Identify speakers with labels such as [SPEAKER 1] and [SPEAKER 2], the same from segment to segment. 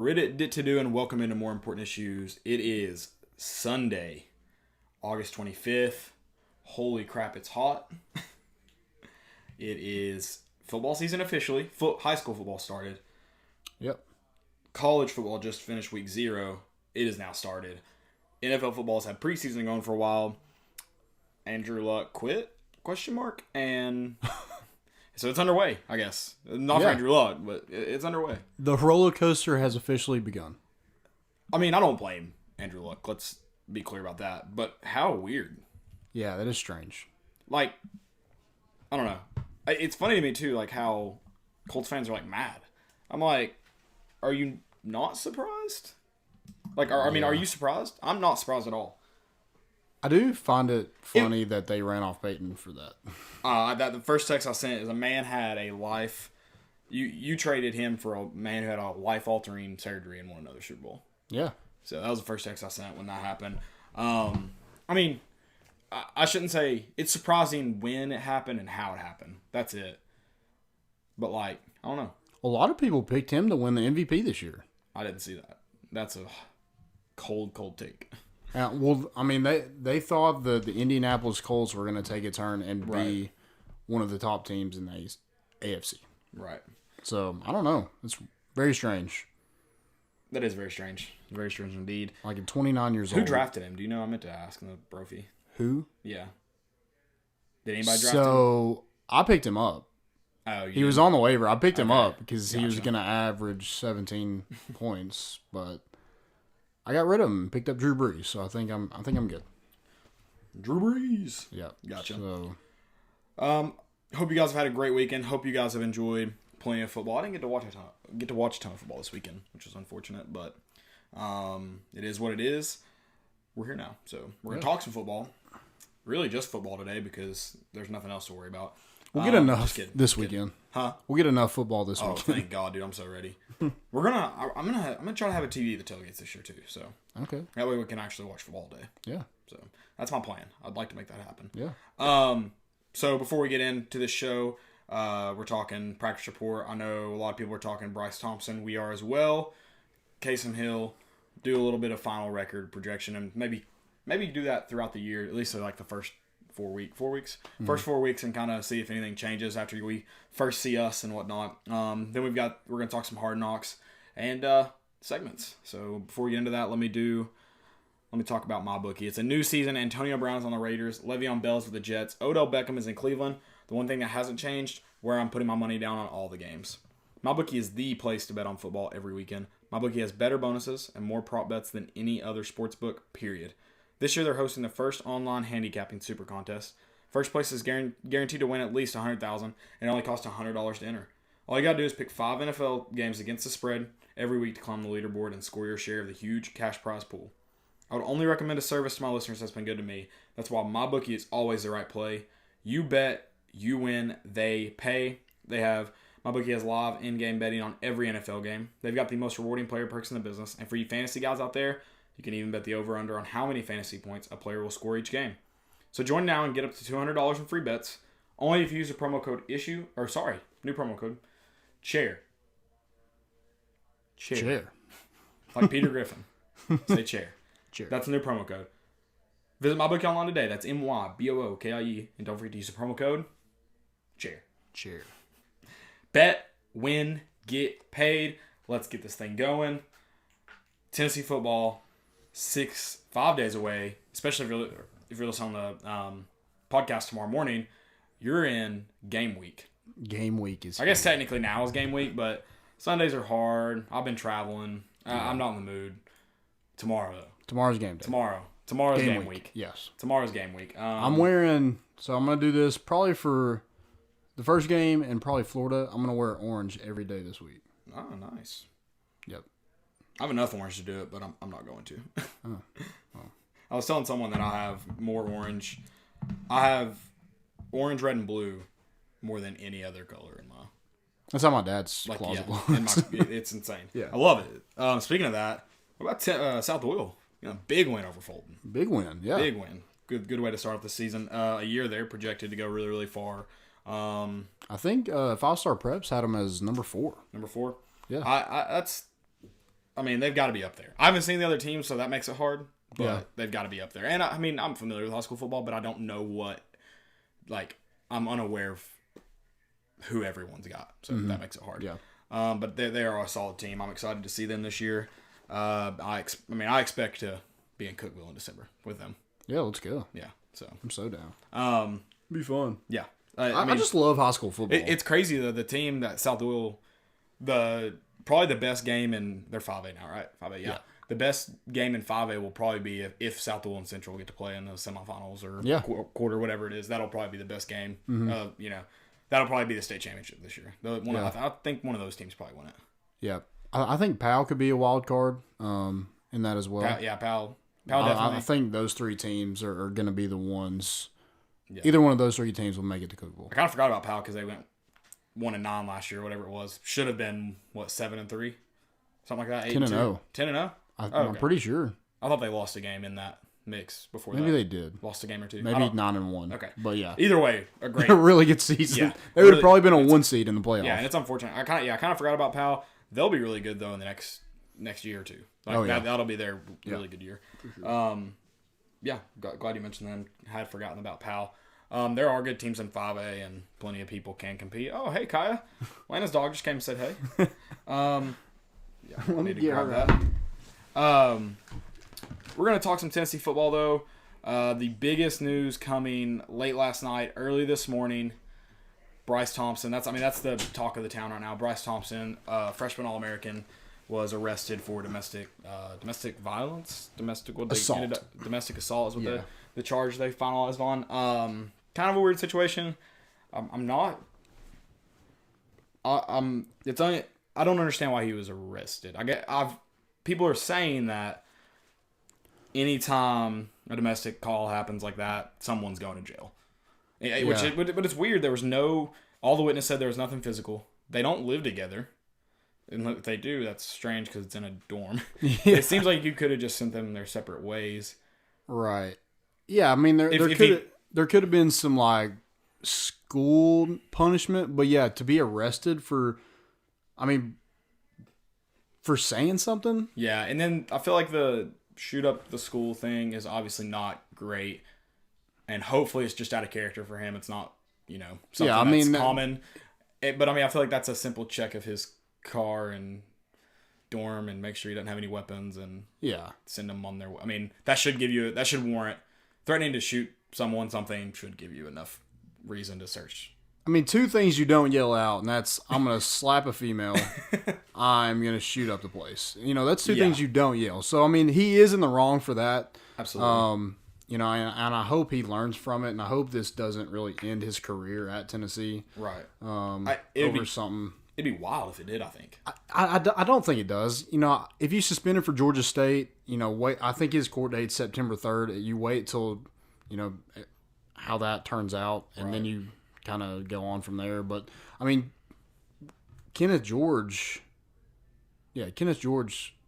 [SPEAKER 1] Reddit to do and welcome into more important issues. It is Sunday, August 25th. Holy crap, it's hot. It is football season officially. High school football started.
[SPEAKER 2] Yep.
[SPEAKER 1] College football just finished week 0. It is now started. NFL football's had preseason going for a while. Andrew Luck quit? Question mark. And so it's underway, I guess. Not for Andrew Luck, but it's underway.
[SPEAKER 2] The roller coaster has officially begun.
[SPEAKER 1] I mean, I don't blame Andrew Luck. Let's be clear about that. But how weird.
[SPEAKER 2] Yeah, that is strange.
[SPEAKER 1] Like, I don't know. It's funny to me, too, like how Colts fans are, like, mad. I'm like, are you not surprised? Like, are you surprised? I'm not surprised at all.
[SPEAKER 2] I do find it funny that they ran off Peyton for that.
[SPEAKER 1] The first text I sent is a man had a life. You traded him for a man who had a life-altering surgery and won another Super Bowl.
[SPEAKER 2] Yeah.
[SPEAKER 1] So that was the first text I sent when that happened. I mean, I shouldn't say it's surprising when it happened and how it happened. That's it. But, like, I don't know.
[SPEAKER 2] A lot of people picked him to win the MVP this year.
[SPEAKER 1] I didn't see that. That's a cold take.
[SPEAKER 2] Well, I mean, they thought the Indianapolis Colts were going to take a turn and be one of the top teams in the AFC.
[SPEAKER 1] Right.
[SPEAKER 2] So, I don't know. It's very strange.
[SPEAKER 1] That is very strange. Very strange indeed.
[SPEAKER 2] Like, at 29 years old.
[SPEAKER 1] Who drafted him? Do you know? I meant to ask in the Brophy.
[SPEAKER 2] Who?
[SPEAKER 1] Yeah. Did anybody draft him?
[SPEAKER 2] So, I picked him up.
[SPEAKER 1] Oh,
[SPEAKER 2] he was on the waiver. I picked him up because he was
[SPEAKER 1] Gotcha.
[SPEAKER 2] going to average 17 points, but I got rid of him and picked up Drew Brees, so I think I'm good.
[SPEAKER 1] Drew Brees.
[SPEAKER 2] Yeah.
[SPEAKER 1] Gotcha.
[SPEAKER 2] So,
[SPEAKER 1] Hope you guys have had a great weekend. Hope you guys have enjoyed plenty of football. I didn't get to watch a ton of football this weekend, which was unfortunate, but it is what it is. We're here now, so we're gonna talk some football. Really, just football today because there's nothing else to worry about.
[SPEAKER 2] we'll get enough this weekend.
[SPEAKER 1] Huh?
[SPEAKER 2] We'll get enough football this
[SPEAKER 1] Oh,
[SPEAKER 2] weekend.
[SPEAKER 1] thank God, dude! I'm so ready. I'm gonna try to have a TV at the tailgates this year too. So
[SPEAKER 2] Okay.
[SPEAKER 1] that way we can actually watch football all day.
[SPEAKER 2] Yeah.
[SPEAKER 1] So that's my plan. I'd like to make that happen.
[SPEAKER 2] Yeah.
[SPEAKER 1] So before we get into this show, we're talking practice report. I know a lot of people are talking Bryce Thompson. We are as well. Taysom Hill, do a little bit of final record projection and maybe do that throughout the year, at least like the first 4 weeks.
[SPEAKER 2] Mm-hmm.
[SPEAKER 1] First 4 weeks and kind of see if anything changes after we first see us and whatnot. Then we're going to talk some Hard Knocks and segments. So before we get into that, let me talk about MyBookie. It's a new season. Antonio Brown's on the Raiders. Le'Veon Bell's with the Jets. Odell Beckham is in Cleveland. The one thing that hasn't changed, where I'm putting my money down on all the games. MyBookie is the place to bet on football every weekend. MyBookie has better bonuses and more prop bets than any other sportsbook, period. This year they're hosting the first online handicapping super contest. First place is guaranteed to win at least $100,000 and it only costs $100 to enter. All you got to do is pick 5 NFL games against the spread every week to climb the leaderboard and score your share of the huge cash prize pool. I would only recommend a service to my listeners that's been good to me. That's why MyBookie is always the right play. You bet, you win, they pay. MyBookie has live in-game betting on every NFL game. They've got the most rewarding player perks in the business. And for you fantasy guys out there, you can even bet the over-under on how many fantasy points a player will score each game. So join now and get up to $200 in free bets. Only if you use the promo code new promo code, CHAIR.
[SPEAKER 2] Chair.
[SPEAKER 1] Like Peter Griffin. Say chair.
[SPEAKER 2] Chair.
[SPEAKER 1] That's a new promo code. Visit MyBookie online today. That's MyBookie. And don't forget to use the promo code CHAIR.
[SPEAKER 2] Chair.
[SPEAKER 1] Bet, win, get paid. Let's get this thing going. Tennessee football, 5 days away. Especially if you're listening on the podcast tomorrow morning, you're in game week.
[SPEAKER 2] Game week is.
[SPEAKER 1] I guess technically now is game week, but Sundays are hard. I've been traveling. I'm not in the mood. Tomorrow though.
[SPEAKER 2] Tomorrow's game day.
[SPEAKER 1] Tomorrow's game week.
[SPEAKER 2] Yes.
[SPEAKER 1] Tomorrow's game week.
[SPEAKER 2] I'm going to do this probably for the first game and probably Florida. I'm going to wear orange every day this week.
[SPEAKER 1] Oh, nice.
[SPEAKER 2] Yep.
[SPEAKER 1] I have enough orange to do it, but I'm not going to.
[SPEAKER 2] Oh.
[SPEAKER 1] I was telling someone that I have more orange. I have orange, red, and blue more than any other color in my.
[SPEAKER 2] That's how my dad's closet looks.
[SPEAKER 1] It's insane.
[SPEAKER 2] Yeah.
[SPEAKER 1] I love it. Speaking of that, what about South Oil? Big win over Fulton.
[SPEAKER 2] Big win, yeah.
[SPEAKER 1] Big win. Good way to start off the season. A year there projected to go really, really far.
[SPEAKER 2] I think 5 Star Preps had him as number 4.
[SPEAKER 1] Number 4.
[SPEAKER 2] Yeah.
[SPEAKER 1] That's I mean, they've got to be up there. I haven't seen the other teams, so that makes it hard. But
[SPEAKER 2] Yeah.
[SPEAKER 1] they've got to be up there. And I mean, I'm familiar with high school football, but I don't know what. Like, I'm unaware of who everyone's got, so that makes it hard.
[SPEAKER 2] Yeah.
[SPEAKER 1] But they are a solid team. I'm excited to see them this year. I expect to be in Cookeville in December with them.
[SPEAKER 2] Yeah, let's go.
[SPEAKER 1] Yeah, so
[SPEAKER 2] I'm so down. Be fun.
[SPEAKER 1] yeah.
[SPEAKER 2] I just love high school football.
[SPEAKER 1] It's crazy though. The team that Southwell, probably the best game in they're 5A now, right? 5A, yeah. The best game in 5A will probably be if Southwell and Central get to play in the semifinals or quarter, whatever it is. That'll probably be the best game. That'll probably be the state championship this year. I think one of those teams probably win it.
[SPEAKER 2] Yeah, I think Powell could be a wild card in that as well.
[SPEAKER 1] Powell definitely.
[SPEAKER 2] I think those three teams are going to be the ones. Yeah. Either one of those three teams will make it to Cookeville.
[SPEAKER 1] I kind of forgot about Powell because they went 1-9 last year, whatever it was. Should have been 7-3, something like that.
[SPEAKER 2] 10-0.
[SPEAKER 1] 10-0.
[SPEAKER 2] I'm pretty sure.
[SPEAKER 1] I thought they lost a game in that mix before.
[SPEAKER 2] Maybe they did.
[SPEAKER 1] Lost a game or two.
[SPEAKER 2] Maybe 9-1.
[SPEAKER 1] Okay,
[SPEAKER 2] but yeah.
[SPEAKER 1] Either way, a great,
[SPEAKER 2] a really good season.
[SPEAKER 1] Yeah,
[SPEAKER 2] they would have probably been a 1 seed in the playoffs.
[SPEAKER 1] Yeah, and it's unfortunate. I kind of forgot about Powell. They'll be really good though in the next year or two. That'll be their really good year. For sure. Glad you mentioned them. Had forgotten about Powell. There are good teams in 5A, and plenty of people can compete. Oh, hey, Kaya. Lana's dog just came and said hey.
[SPEAKER 2] Let me get her that.
[SPEAKER 1] We're going to talk some Tennessee football, though. The biggest news coming late last night, early this morning, Bryce Thompson. That's the talk of the town right now. Bryce Thompson, freshman All-American, was arrested for domestic violence,
[SPEAKER 2] assault.
[SPEAKER 1] Domestic assault is what the charge they finalized on. Kind of a weird situation. I don't understand why he was arrested. People are saying that anytime a domestic call happens like that, someone's going to jail. But it's weird. There was all the witness said there was nothing physical. They don't live together. And if they do, that's strange because it's in a dorm. Yeah. It seems like you could have just sent them their separate ways.
[SPEAKER 2] Right. Yeah, I mean, there could have been some, like, school punishment. But, yeah, to be arrested for saying something?
[SPEAKER 1] Yeah, and then I feel like the shoot up the school thing is obviously not great. And hopefully it's just out of character for him. It's not, something that's common. But, I feel like that's a simple check of his car and dorm and make sure he doesn't have any weapons and send him on their way. That should warrant threatening to shoot something should give you enough reason to search.
[SPEAKER 2] Two things you don't yell out, and that's I'm going to slap a female, I'm going to shoot up the place. That's two things you don't yell. So, he is in the wrong for that.
[SPEAKER 1] Absolutely.
[SPEAKER 2] And I hope he learns from it, and I hope this doesn't really end his career at Tennessee.
[SPEAKER 1] Right.
[SPEAKER 2] Something.
[SPEAKER 1] It'd be wild if it did, I think.
[SPEAKER 2] I don't think it does. If you suspend him for Georgia State, wait. I think his court date's September 3rd. You wait till, how that turns out, and then you kind of go on from there. But, Kenneth George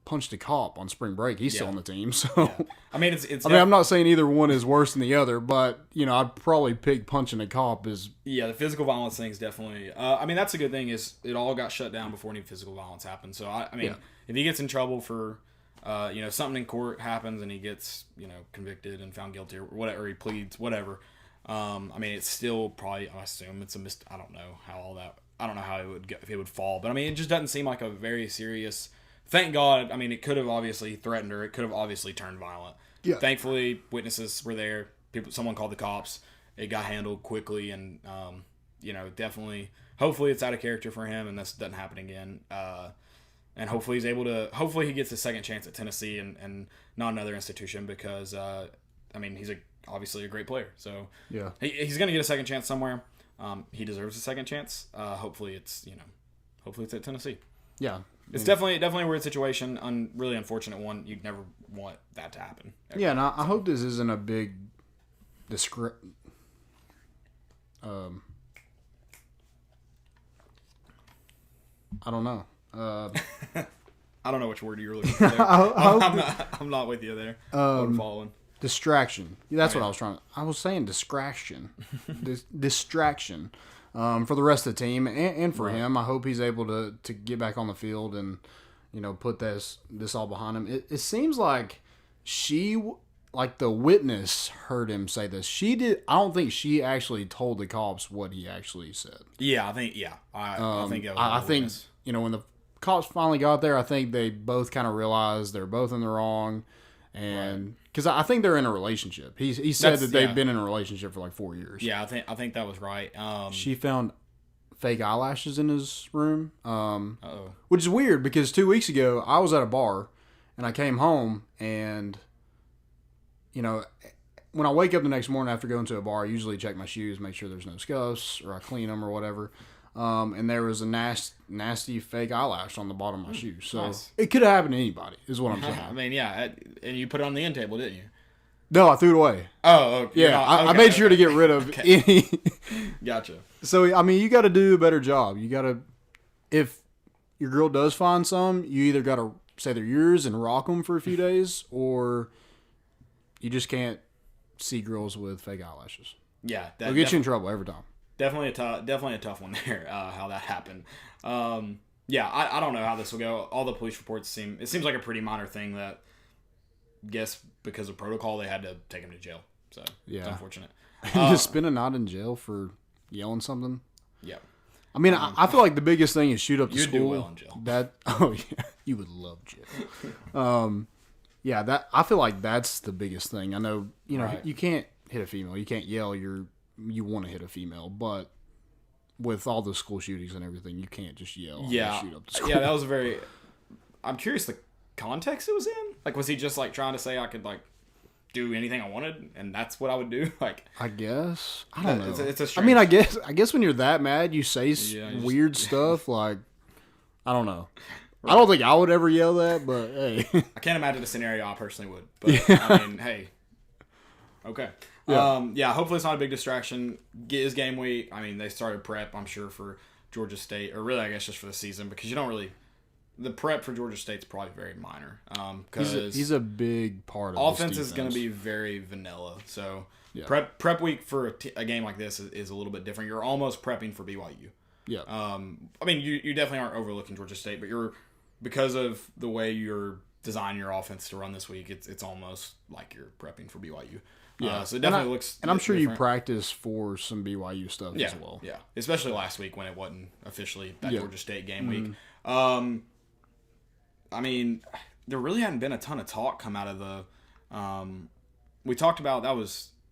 [SPEAKER 2] punched a cop on spring break. He's still on the team. So,
[SPEAKER 1] it's.
[SPEAKER 2] I'm not saying either one is worse than the other, but I'd probably pick punching a cop as.
[SPEAKER 1] Yeah, the physical violence thing is definitely. That's a good thing. Is it all got shut down before any physical violence happened? So if he gets in trouble for, something in court happens and he gets convicted and found guilty or whatever, he pleads whatever. It's still probably. I assume it's I don't know how all that. I don't know how it would get, if it would fall, but it just doesn't seem like a very serious. Thank God. It could have obviously threatened her. It could have obviously turned violent. Yeah. Thankfully, witnesses were there. Someone called the cops. It got handled quickly, and definitely. Hopefully, it's out of character for him, and this doesn't happen again. And hopefully, he's able to. Hopefully, he gets a second chance at Tennessee and not another institution because he's obviously a great player. So
[SPEAKER 2] yeah,
[SPEAKER 1] he's going to get a second chance somewhere. He deserves a second chance. Hopefully, it's at Tennessee.
[SPEAKER 2] Yeah.
[SPEAKER 1] It's definitely a weird situation, really unfortunate one. You'd never want that to happen.
[SPEAKER 2] Yeah, and I hope this isn't a big I don't know.
[SPEAKER 1] I don't know which word you're looking for there. I'm not with you there. I'm following.
[SPEAKER 2] Distraction. That's what I was trying to... I was saying distraction. Distraction. For the rest of the team and for him. I hope he's able to get back on the field and, put this all behind him. It seems like like the witness heard him say this. She did. I don't think she actually told the cops what he actually said.
[SPEAKER 1] Yeah, I think. Yeah, I think. It was
[SPEAKER 2] I think when the cops finally got there, I think they both kind of realized they're both in the wrong, and because I think they're in a relationship. He said that they've been in a relationship for like 4 years.
[SPEAKER 1] Yeah, I think that was right.
[SPEAKER 2] She found fake eyelashes in his room, which is weird because 2 weeks ago I was at a bar and I came home and when I wake up the next morning after going to a bar, I usually check my shoes, make sure there's no scuffs, or I clean them or whatever. And there was a nasty fake eyelash on the bottom of my shoe. So It could have happened to anybody, is what I'm saying.
[SPEAKER 1] I mean, yeah, and you put it on the end table, didn't you?
[SPEAKER 2] No, I threw it away.
[SPEAKER 1] Oh, okay.
[SPEAKER 2] Yeah, I made sure to get rid of any.
[SPEAKER 1] Gotcha.
[SPEAKER 2] So, I mean, you got to do a better job. You got to, if your girl does find some, you either got to say they're yours and rock them for a few days, or you just can't see girls with fake eyelashes.
[SPEAKER 1] Yeah.
[SPEAKER 2] They'll get you in trouble every time.
[SPEAKER 1] Definitely a tough one there, how that happened. Yeah, I don't know how this will go. All the police reports it seems like a pretty minor thing that, guess because of protocol, they had to take him to jail. So, it's unfortunate.
[SPEAKER 2] Just spend a night in jail for yelling something?
[SPEAKER 1] Yeah.
[SPEAKER 2] I mean, I feel like the biggest thing is shoot up the school.
[SPEAKER 1] You'd do well in jail.
[SPEAKER 2] You would love jail. Yeah, I feel like that's the biggest thing. I know, you can't hit a female. You can't yell. You want to hit a female, but with all the school shootings and everything, you can't just yell.
[SPEAKER 1] Yeah,
[SPEAKER 2] and shoot up the school.
[SPEAKER 1] Yeah, that was I'm curious the context it was in. Like, was he just like trying to say I could like do anything I wanted, and that's what I would do? Like,
[SPEAKER 2] I guess I don't know.
[SPEAKER 1] It's a strange...
[SPEAKER 2] I mean, I guess when you're that mad, you say weird stuff. Like, I don't know. Right. I don't think I would ever yell that, but hey.
[SPEAKER 1] I can't imagine a scenario I personally would. But, I mean, hey. Okay. Yeah. Hopefully it's not a big distraction. Is game week. I mean, they started prep, I'm sure, for Georgia State. Or really, I guess, just for the season. Because you don't really... The prep for Georgia State's probably very minor. Because
[SPEAKER 2] he's a big part of
[SPEAKER 1] offense is going to be very vanilla. So, prep week for a game like this is a little bit different. You're almost prepping for BYU.
[SPEAKER 2] Yeah.
[SPEAKER 1] I mean, you definitely aren't overlooking Georgia State, but because of the way you're designing your offense to run this week, it's almost like you're prepping for BYU.
[SPEAKER 2] Yeah,
[SPEAKER 1] so it definitely looks.
[SPEAKER 2] And I'm sure
[SPEAKER 1] different.
[SPEAKER 2] You practice for some BYU stuff as well.
[SPEAKER 1] Yeah, especially last week when it wasn't officially that Georgia State game week. I mean, there really hadn't been a ton of talk come out of the. We talked about we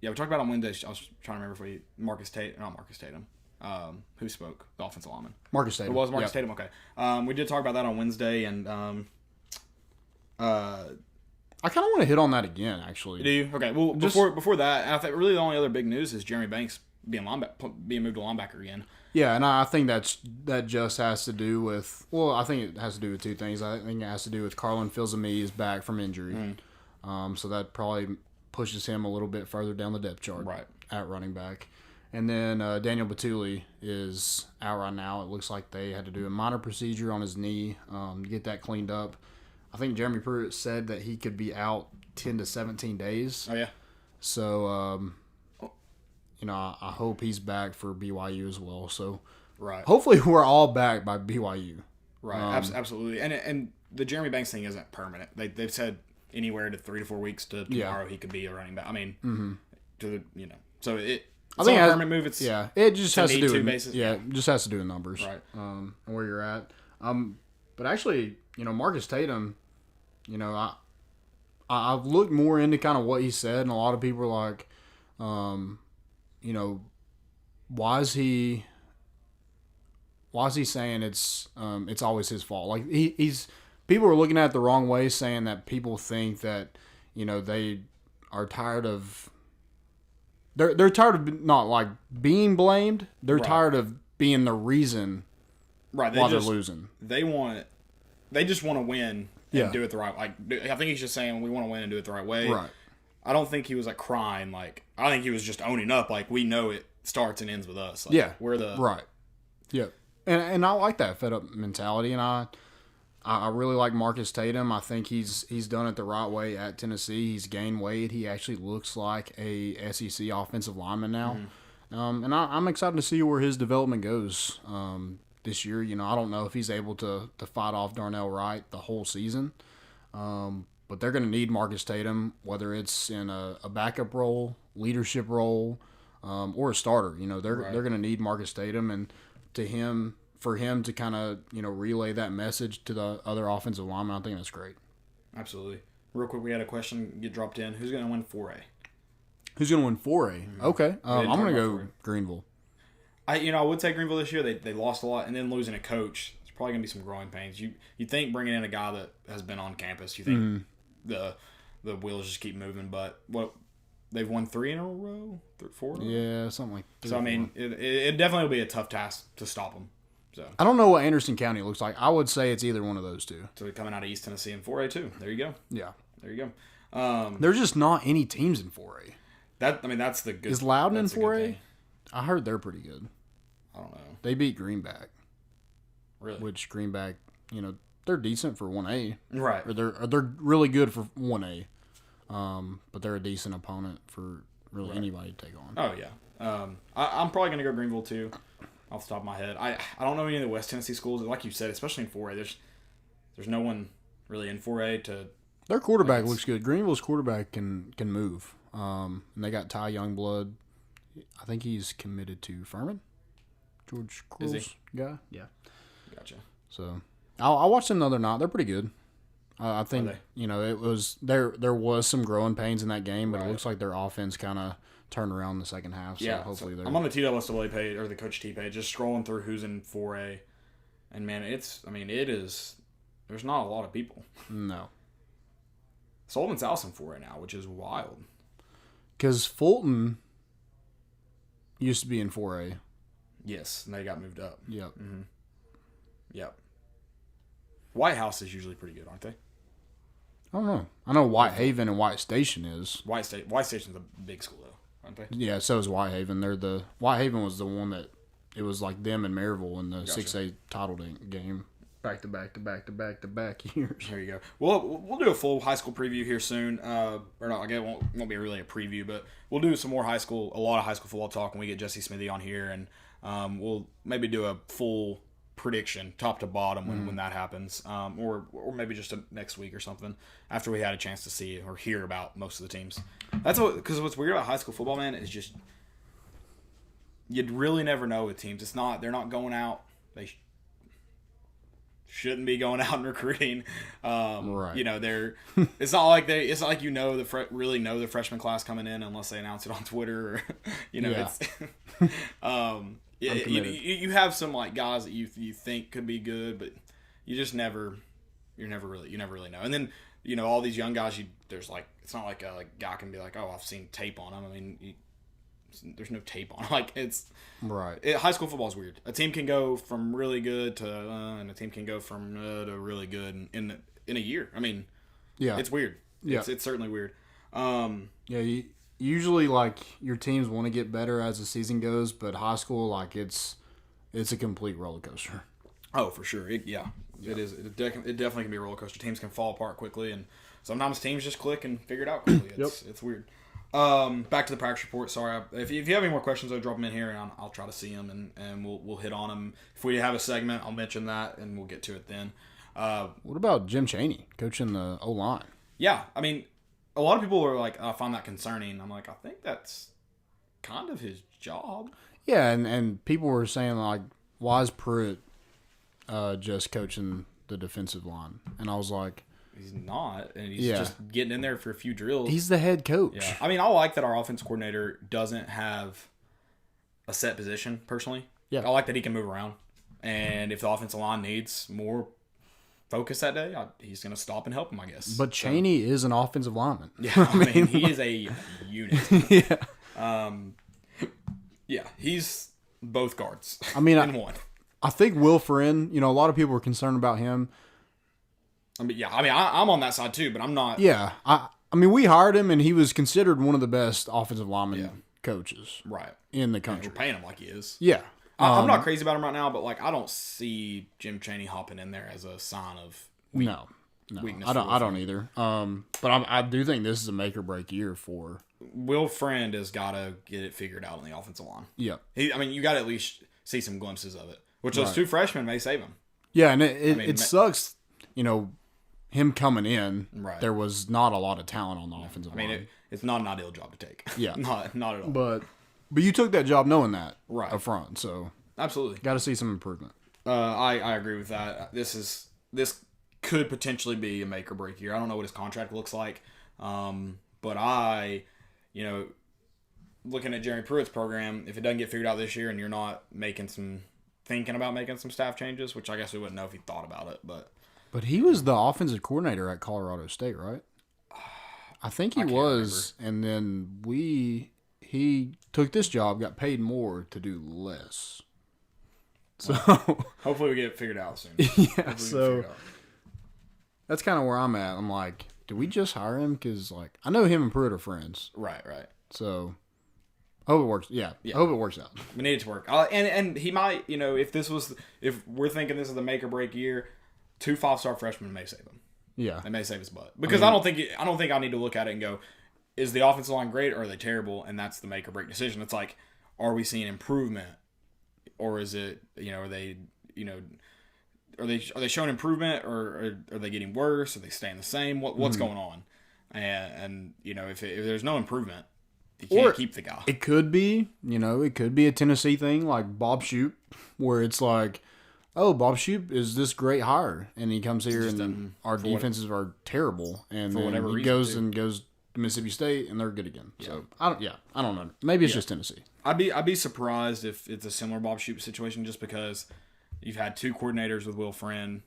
[SPEAKER 1] talked about on Wednesday. I was trying to remember if Marcus Tatum. Who spoke? The offensive lineman.
[SPEAKER 2] Marcus Tatum.
[SPEAKER 1] It was Marcus Tatum. Okay. We did talk about that on Wednesday, and
[SPEAKER 2] I kind of want to hit on that again, actually.
[SPEAKER 1] Do you? Okay. Well, before that, I think really the only other big news is Jeremy Banks being moved to linebacker again.
[SPEAKER 2] Yeah, and I think that just has to do with I think it has to do with two things. I think it has to do with Carlin Filzami is back from injury, so that probably pushes him a little bit further down the depth chart at running back. And then Daniel Batuli is out right now. It looks like they had to do a minor procedure on his knee to get that cleaned up. I think Jeremy Pruitt said that he could be out 10 to 17 days.
[SPEAKER 1] Oh, yeah.
[SPEAKER 2] So, I hope he's back for BYU as well. So, hopefully we're all back by BYU.
[SPEAKER 1] Right, absolutely. And the Jeremy Banks thing isn't permanent. They've said anywhere to 3 to 4 weeks to tomorrow he could be a running back. I mean, so it's not a permanent move. It's
[SPEAKER 2] it just has to do with
[SPEAKER 1] basis.
[SPEAKER 2] It just has to do with numbers,
[SPEAKER 1] right?
[SPEAKER 2] And where you're at. But actually, Marcus Tatum, I've looked more into kind of what he said, and a lot of people are like, why is he saying it's always his fault? Like he's people are looking at it the wrong way, saying that people think that they are tired of. They're tired of not like being blamed. They're tired of being the reason why they're losing.
[SPEAKER 1] They just want to win and do it the right way. Like, I think he's just saying we want to win and do it the right way.
[SPEAKER 2] Right.
[SPEAKER 1] I don't think he was like crying. Like, I think he was just owning up. Like, we know it starts and ends with us. Like, we're the
[SPEAKER 2] right. Yeah, and I like that fed up mentality, and I really like Marcus Tatum. I think he's done it the right way at Tennessee. He's gained weight. He actually looks like a SEC offensive lineman now. And I'm excited to see where his development goes. this year. I don't know if he's able to fight off Darnell Wright the whole season. But they're going to need Marcus Tatum, whether it's in a backup role, leadership role, or a starter. They're going to need Marcus Tatum, and for him to kind of relay that message to the other offensive linemen. I think that's great.
[SPEAKER 1] Absolutely. Real quick, we had a question get dropped in. Who's going to win 4A?
[SPEAKER 2] Who's going to win 4A? Mm-hmm. Okay, I'm going to go
[SPEAKER 1] 4A.
[SPEAKER 2] Greenville.
[SPEAKER 1] I would say Greenville this year. They lost a lot, and then losing a coach, there's probably going to be some growing pains. You think bringing in a guy that has been on campus, you think the wheels just keep moving, but they've won 3 in a row, 4.
[SPEAKER 2] Yeah, something like that.
[SPEAKER 1] So I mean, it definitely will be a tough task to stop them. So
[SPEAKER 2] I don't know what Anderson County looks like. I would say it's either one of those two.
[SPEAKER 1] So coming out of East Tennessee in 4A too. There you go.
[SPEAKER 2] Yeah,
[SPEAKER 1] there you go.
[SPEAKER 2] There's just not any teams in 4A.
[SPEAKER 1] That's the good.
[SPEAKER 2] Is Loudon in 4A? I heard they're pretty good.
[SPEAKER 1] I don't know.
[SPEAKER 2] They beat Greenback.
[SPEAKER 1] Really?
[SPEAKER 2] Which Greenback, they're decent for 1A.
[SPEAKER 1] Right.
[SPEAKER 2] Or they're really good for 1A. But they're a decent opponent for really anybody to take on.
[SPEAKER 1] Oh yeah. I'm probably gonna go Greenville too, off the top of my head. I don't know any of the West Tennessee schools. Like you said, especially in 4A, there's no one really in 4A to.
[SPEAKER 2] Their quarterback looks good. Greenville's quarterback can move. And they got Ty Youngblood. I think he's committed to Furman. George Crewell's guy. Yeah.
[SPEAKER 1] Gotcha.
[SPEAKER 2] So I watched them the other night. They're pretty good. I think it was there was some growing pains in that game, but it looks like their offense kind of turned around in the second half. So hopefully they're.
[SPEAKER 1] I'm on the TWSAA page or the Coach T page, just scrolling through who's in 4A, and man, it is. There's not a lot of people.
[SPEAKER 2] No.
[SPEAKER 1] Sullivan South's in 4A now, which is wild.
[SPEAKER 2] Because Fulton used to be in 4A.
[SPEAKER 1] Yes, and they got moved up.
[SPEAKER 2] Yep.
[SPEAKER 1] Mm-hmm. Yep. White House is usually pretty good, aren't they?
[SPEAKER 2] I don't know. I know Whitehaven and White Station is.
[SPEAKER 1] White Station's a big school, though, aren't they?
[SPEAKER 2] Yeah, so is Whitehaven. Whitehaven was the one that it was like them and Maryville in the 6A title game. Back to back years.
[SPEAKER 1] There you go. We'll do a full high school preview here soon. Or not, I guess it won't be really a preview, but we'll do some more a lot of high school football talk when we get Jesse Smithy on here, and we'll maybe do a full prediction, top to bottom, when that happens, or maybe just next week or something after we had a chance to see or hear about most of the teams. Because what's weird about high school football, man, is just you'd really never know with teams. They're not going out. They shouldn't be going out and recruiting.
[SPEAKER 2] Right.
[SPEAKER 1] It's not like really know the freshman class coming in unless they announce it on Twitter or it's you have some like guys that you think could be good, but you never really know. And then all these young guys, it's not like a guy can be like, oh, I've seen tape on them. I mean, there's no tape on them. Like it's
[SPEAKER 2] right.
[SPEAKER 1] High school football is weird. A team can go from really good to and a team can go from to really good in a year. I mean,
[SPEAKER 2] yeah,
[SPEAKER 1] it's weird.
[SPEAKER 2] Yeah,
[SPEAKER 1] it's certainly weird.
[SPEAKER 2] Usually, like, your teams want to get better as the season goes, but high school, like, it's a complete roller coaster.
[SPEAKER 1] Oh, for sure. It is. It definitely can be a roller coaster. Teams can fall apart quickly, and sometimes teams just click and figure it out quickly. It's weird. Back to the practice report. Sorry, if you have any more questions, though, drop them in here, and I'll try to see them, and we'll hit on them. If we have a segment, I'll mention that, and we'll get to it then.
[SPEAKER 2] What about Jim Chaney coaching the O-line?
[SPEAKER 1] Yeah, I mean, a lot of people are like, I find that concerning. I'm like, I think that's kind of his job.
[SPEAKER 2] Yeah, and people were saying, like, why is Pruitt just coaching the defensive line? And I was like,
[SPEAKER 1] he's not, and he's just getting in there for a few drills.
[SPEAKER 2] He's the head coach.
[SPEAKER 1] Yeah. I mean, I like that our offense coordinator doesn't have a set position, personally.
[SPEAKER 2] Yeah.
[SPEAKER 1] I like that he can move around. And if the offensive line needs more focus that day, he's going to stop and help him, I guess.
[SPEAKER 2] But Chaney is an offensive lineman.
[SPEAKER 1] Yeah, I mean, he is a unit. Yeah. He's both guards.
[SPEAKER 2] I mean,
[SPEAKER 1] in one.
[SPEAKER 2] I think Will Friend, a lot of people were concerned about him.
[SPEAKER 1] I mean, I'm on that side too, but I'm not.
[SPEAKER 2] Yeah, I mean, we hired him, and he was considered one of the best offensive lineman coaches, in the country.
[SPEAKER 1] We're paying him like he is.
[SPEAKER 2] Yeah,
[SPEAKER 1] I'm not crazy about him right now, but like I don't see Jim Chaney hopping in there as a sign of weakness.
[SPEAKER 2] I don't either. But I do think this is a make or break year for
[SPEAKER 1] Will Friend. Has got to get it figured out on the offensive line.
[SPEAKER 2] Yeah,
[SPEAKER 1] You got to at least see some glimpses of it. which those two freshmen may save him.
[SPEAKER 2] Yeah, and it sucks, him coming in.
[SPEAKER 1] Right.
[SPEAKER 2] There was not a lot of talent on the offensive line.
[SPEAKER 1] It's not an ideal job to take.
[SPEAKER 2] Yeah.
[SPEAKER 1] not at all.
[SPEAKER 2] But you took that job knowing that
[SPEAKER 1] right
[SPEAKER 2] up front, so
[SPEAKER 1] absolutely
[SPEAKER 2] got to see some improvement.
[SPEAKER 1] I agree with that. This could potentially be a make or break year. I don't know what his contract looks like, but looking at Jeremy Pruitt's program, if it doesn't get figured out this year and you're not thinking about making some staff changes, which I guess we wouldn't know if he thought about it,
[SPEAKER 2] but he was the offensive coordinator at Colorado State, right? I think he was, remember. And then he took this job, got paid more to do less. So
[SPEAKER 1] hopefully we get it figured out soon.
[SPEAKER 2] Yeah, so that's kind of where I'm at. I'm like, did we just hire him? Because I know him and Pruitt are friends.
[SPEAKER 1] Right.
[SPEAKER 2] So hope it works. Yeah. Hope it works out.
[SPEAKER 1] We need it to work. And he might, if we're thinking this is the make or break year, 2 5-star freshmen may save him.
[SPEAKER 2] Yeah,
[SPEAKER 1] they may save his butt because I don't think I need to look at it and go, is the offensive line great or are they terrible? And that's the make or break decision. It's like, are we seeing improvement, or is it are they are they showing improvement, or are they getting worse? Are they staying the same? What's going on? And if there's no improvement, you can't keep the guy.
[SPEAKER 2] It could be it could be a Tennessee thing like Bob Shoop, where it's like, oh, Bob Shoop is this great hire, and he comes here and our defenses are terrible, and then he goes to Mississippi State and they're good again. Yeah. So I don't know. Maybe it's just Tennessee.
[SPEAKER 1] I'd be surprised if it's a similar Bob Shoop situation, just because you've had 2 coordinators with Will Friend,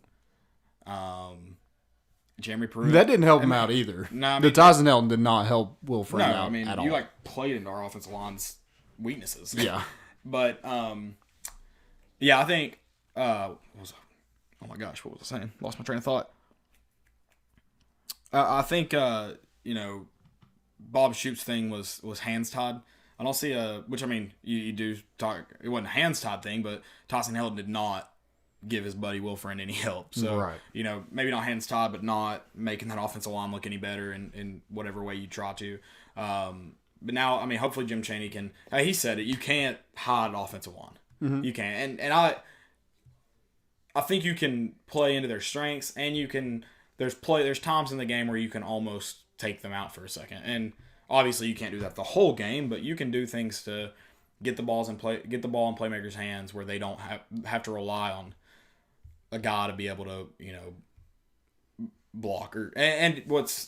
[SPEAKER 1] Jeremy Pruitt.
[SPEAKER 2] That didn't help him out either.
[SPEAKER 1] No,
[SPEAKER 2] the Tyson Helton did not help Will Friend out at all.
[SPEAKER 1] You played into our offensive line's weaknesses.
[SPEAKER 2] Yeah,
[SPEAKER 1] but I think. Oh my gosh, what was I saying? Lost my train of thought. I think Bob Shoop's thing was hands tied. I don't see you do talk. It wasn't a hands tied thing, but Tyson Helton did not give his buddy Will Friend any help. So
[SPEAKER 2] right.
[SPEAKER 1] Maybe not hands tied, but not making that offensive line look any better in whatever way you try to. But now, hopefully Jim Chaney can. He said it. You can't hide an offensive line. Mm-hmm. You can't, and I think you can play into their strengths, and you can. There's times in the game where you can almost take them out for a second, and obviously you can't do that the whole game, but you can do things to get the ball in playmakers' hands where they don't have to rely on a guy to be able to block. And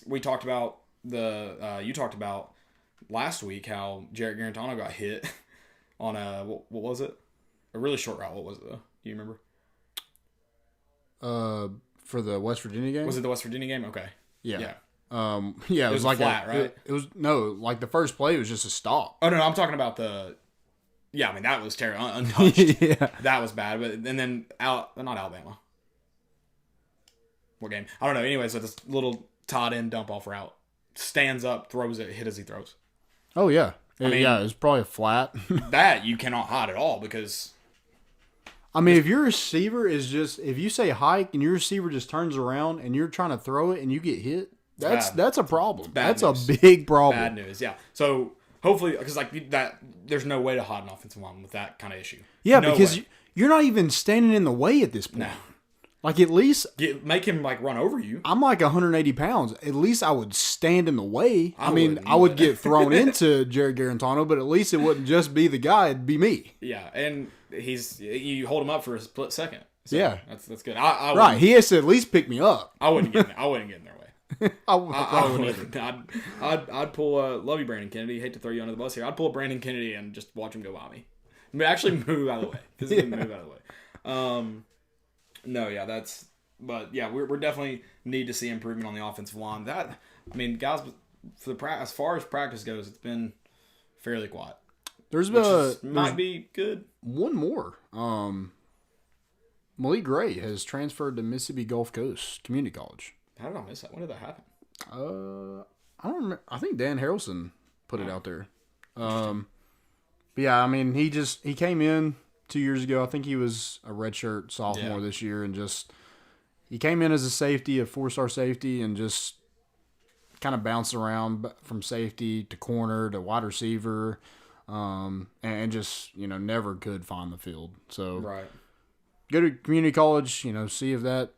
[SPEAKER 1] we talked about you talked about last week how Jarrett Garantano got hit on what was it? A really short route. What was it though? Do you remember?
[SPEAKER 2] For the West Virginia game?
[SPEAKER 1] Was it the West Virginia game? Okay.
[SPEAKER 2] Yeah.
[SPEAKER 1] Yeah.
[SPEAKER 2] It was like
[SPEAKER 1] flat, right?
[SPEAKER 2] It was the first play was just a stop.
[SPEAKER 1] Oh no, I'm talking about that was terrible, untouched.
[SPEAKER 2] Yeah.
[SPEAKER 1] That was bad. But and then not Alabama. What game? I don't know. Anyway, so this little tight end dump off route, stands up, throws it, hit as he throws.
[SPEAKER 2] Oh yeah. It's probably a flat.
[SPEAKER 1] That you cannot hide at all because.
[SPEAKER 2] If your receiver if you say hike and your receiver just turns around and you're trying to throw it and you get hit, that's a problem. That's a big problem.
[SPEAKER 1] Bad news, yeah. So hopefully, because that, there's no way to hide an offensive line with that kind of issue.
[SPEAKER 2] Yeah, because you're not even standing in the way at this point.
[SPEAKER 1] No.
[SPEAKER 2] At least
[SPEAKER 1] make him run over you.
[SPEAKER 2] I'm 180 pounds. At least I would stand in the way. I would get thrown into Jared Garantano, but at least it wouldn't just be the guy; it'd be me.
[SPEAKER 1] Yeah, and you hold him up for a split second. So
[SPEAKER 2] yeah,
[SPEAKER 1] that's good.
[SPEAKER 2] Right, he has to at least pick me up.
[SPEAKER 1] I wouldn't get in their way.
[SPEAKER 2] I wouldn't.
[SPEAKER 1] I'd pull love you, Brandon Kennedy. Hate to throw you under the bus here. I'd pull a Brandon Kennedy and just watch him go by me. Actually move out of the way. Move out of the way. No, yeah, we're definitely need to see improvement on the offensive line. Guys, as far as practice goes, it's been fairly quiet. Might be good.
[SPEAKER 2] One more. Malik Gray has transferred to Mississippi Gulf Coast Community College.
[SPEAKER 1] How did I miss that? When did that happen?
[SPEAKER 2] I don't remember. I think Dan Harrelson put it out there. But yeah, he came in 2 years ago. I think he was a redshirt sophomore this year, and he came in as a safety, a 4-star safety, and just kind of bounced around from safety to corner to wide receiver, and just never could find the field. So
[SPEAKER 1] right.
[SPEAKER 2] go to community college. See if that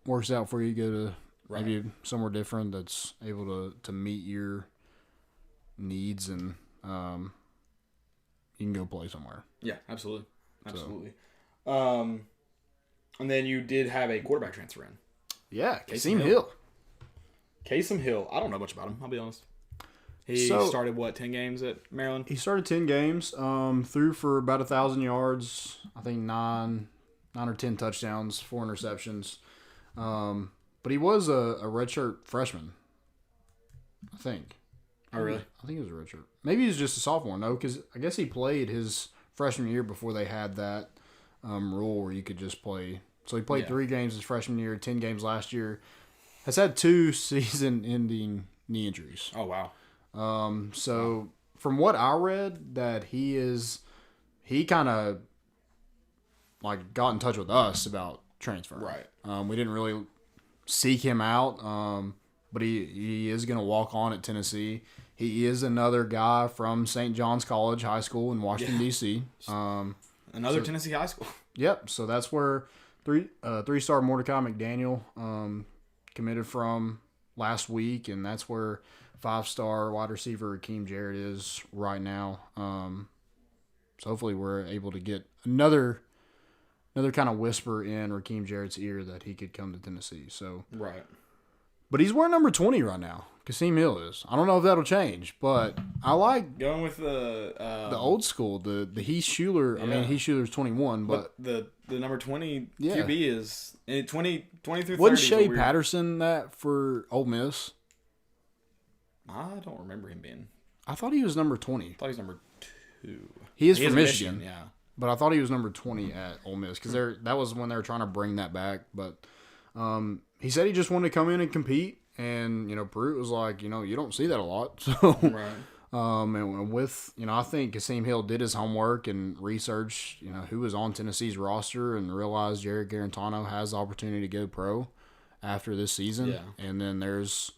[SPEAKER 2] works out for you. Go to maybe somewhere different that's able to meet your needs, and you can go play somewhere.
[SPEAKER 1] Yeah, absolutely. And then you did have a quarterback transfer in.
[SPEAKER 2] Yeah, Kasim Hill.
[SPEAKER 1] Kasim Hill. I don't know much about him, I'll be honest. He started, 10 games at Maryland?
[SPEAKER 2] He started 10 games, threw for about 1,000 yards, I think 9 or 10 touchdowns, 4 interceptions. But he was a redshirt freshman, I think.
[SPEAKER 1] Oh, really?
[SPEAKER 2] I think he was a redshirt. Maybe he was just a sophomore, no, because I guess he played his freshman year before they had that rule where you could just play. So he played 3 games his freshman year, 10 games last year. Has had 2 season-ending knee injuries.
[SPEAKER 1] Oh, wow.
[SPEAKER 2] So from what I read, that he kind of like got in touch with us about transfer.
[SPEAKER 1] Right.
[SPEAKER 2] We didn't really seek him out. But he is going to walk on at Tennessee. He is another guy from St. John's College High School in Washington, D.C.
[SPEAKER 1] Tennessee high school.
[SPEAKER 2] Yep. So that's where three-star Mordecai McDaniel committed from last week, and that's where 5-star wide receiver Akeem Jarrett is right now. So hopefully we're able to get another kind of whisper in Rakeem Jarrett's ear that he could come to Tennessee. So
[SPEAKER 1] right.
[SPEAKER 2] But he's wearing number 20 right now. Kasim Hill is. I don't know if that'll change, but I like
[SPEAKER 1] going with the
[SPEAKER 2] old school, the Heath Schuler. Yeah. I mean, Heath Schuler's 21, but
[SPEAKER 1] the number 20 QB is 20 through 30.
[SPEAKER 2] Wasn't Shea Patterson that for Ole Miss?
[SPEAKER 1] I don't remember him being.
[SPEAKER 2] I thought he was number 20.
[SPEAKER 1] I thought he was number 2.
[SPEAKER 2] He is from Michigan,
[SPEAKER 1] yeah.
[SPEAKER 2] But I thought he was number 20 at Ole Miss because that was when they were trying to bring that back. But he said he just wanted to come in and compete. And, Pruitt was like, you don't see that a lot. So,
[SPEAKER 1] right.
[SPEAKER 2] And with, I think Kasim Hill did his homework and researched, who was on Tennessee's roster and realized Jared Garantano has the opportunity to go pro after this season.
[SPEAKER 1] Yeah.
[SPEAKER 2] And then there's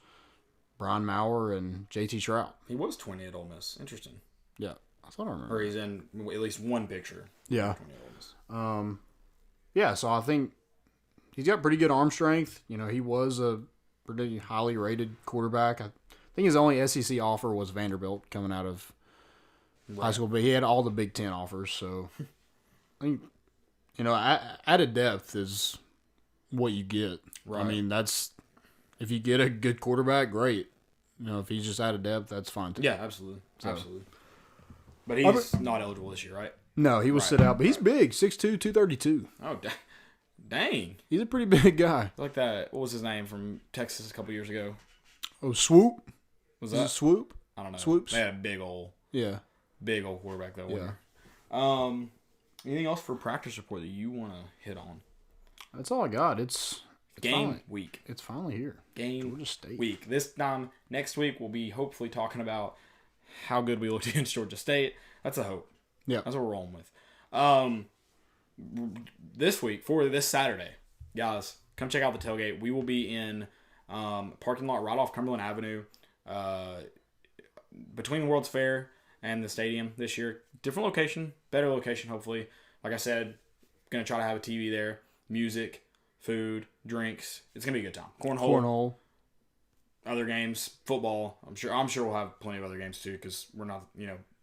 [SPEAKER 2] Brian Maurer and JT Shrout.
[SPEAKER 1] He was 20 at Ole Miss. Interesting.
[SPEAKER 2] Yeah. I thought I remember.
[SPEAKER 1] Or he's in at least one picture.
[SPEAKER 2] Yeah. Yeah, so I think he's got pretty good arm strength. He was a pretty highly rated quarterback. I think his only SEC offer was Vanderbilt coming out of high school, but he had all the Big Ten offers. So, I think, added depth is what you get. Right. I mean, that's if you get a good quarterback, great. If he's just added depth, that's fine too.
[SPEAKER 1] Yeah, absolutely. So. Absolutely. But he's not eligible this year, right?
[SPEAKER 2] No, he was sit out, but he's big, 6'2", 232.
[SPEAKER 1] Oh, dang.
[SPEAKER 2] He's a pretty big guy.
[SPEAKER 1] Like that, what was his name from Texas a couple years ago?
[SPEAKER 2] Oh, Swoop?
[SPEAKER 1] Was that?
[SPEAKER 2] Swoop?
[SPEAKER 1] I don't know.
[SPEAKER 2] Swoops?
[SPEAKER 1] They had a big old quarterback that winner. Anything else for practice report that you want to hit on?
[SPEAKER 2] That's all I got. It's
[SPEAKER 1] game week.
[SPEAKER 2] It's finally here.
[SPEAKER 1] Georgia State week. This time next week we'll be hopefully talking about how good we looked against Georgia State. That's a hope.
[SPEAKER 2] Yeah,
[SPEAKER 1] that's what we're rolling with. This week for this Saturday, guys, come check out the tailgate. We will be in parking lot right off Cumberland Avenue, between the World's Fair and the stadium this year. Different location, better location, hopefully. Like I said, gonna try to have a TV there, music, food, drinks. It's gonna be a good time. Cornhole. Other games, football. I'm sure we'll have plenty of other games too because we're not,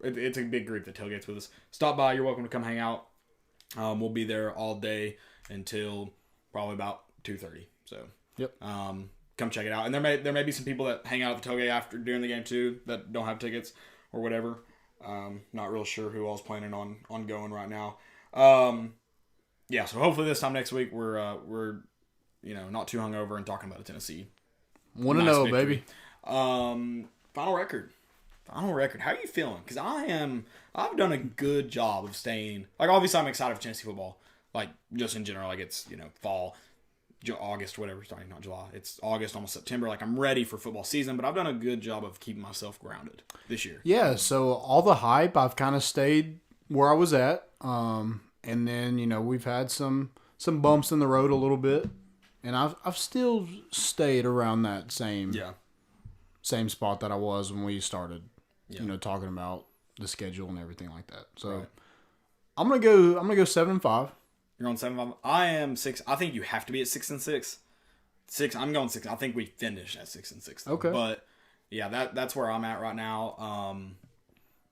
[SPEAKER 1] it's a big group that tailgates with us. Stop by. You're welcome to come hang out. We'll be there all day until probably about 2:30. So,
[SPEAKER 2] yep.
[SPEAKER 1] Come check it out. And there may be some people that hang out at the tailgate during the game too that don't have tickets or whatever. Not real sure who all's planning on going right now. Yeah. So hopefully this time next week we're not too hungover and talking about a Tennessee.
[SPEAKER 2] Want to know,
[SPEAKER 1] victory. Baby. Final record. How are you feeling? Because I've done a good job of staying. Like, obviously, I'm excited for Tennessee football. Like, just in general, like it's fall, August, whatever. Sorry, not July. It's August, almost September. Like, I'm ready for football season. But I've done a good job of keeping myself grounded this year.
[SPEAKER 2] Yeah. So all the hype, I've kind of stayed where I was at. And then we've had some bumps in the road a little bit. And I've still stayed around that same spot that I was when we started, talking about the schedule and everything like that. So right. I'm gonna go 7-5.
[SPEAKER 1] You're on 7-5. I am 6. I think you have to be at 6-6. 6. I'm going 6. I think we finish at 6-6.
[SPEAKER 2] Okay.
[SPEAKER 1] But yeah, that's where I'm at right now.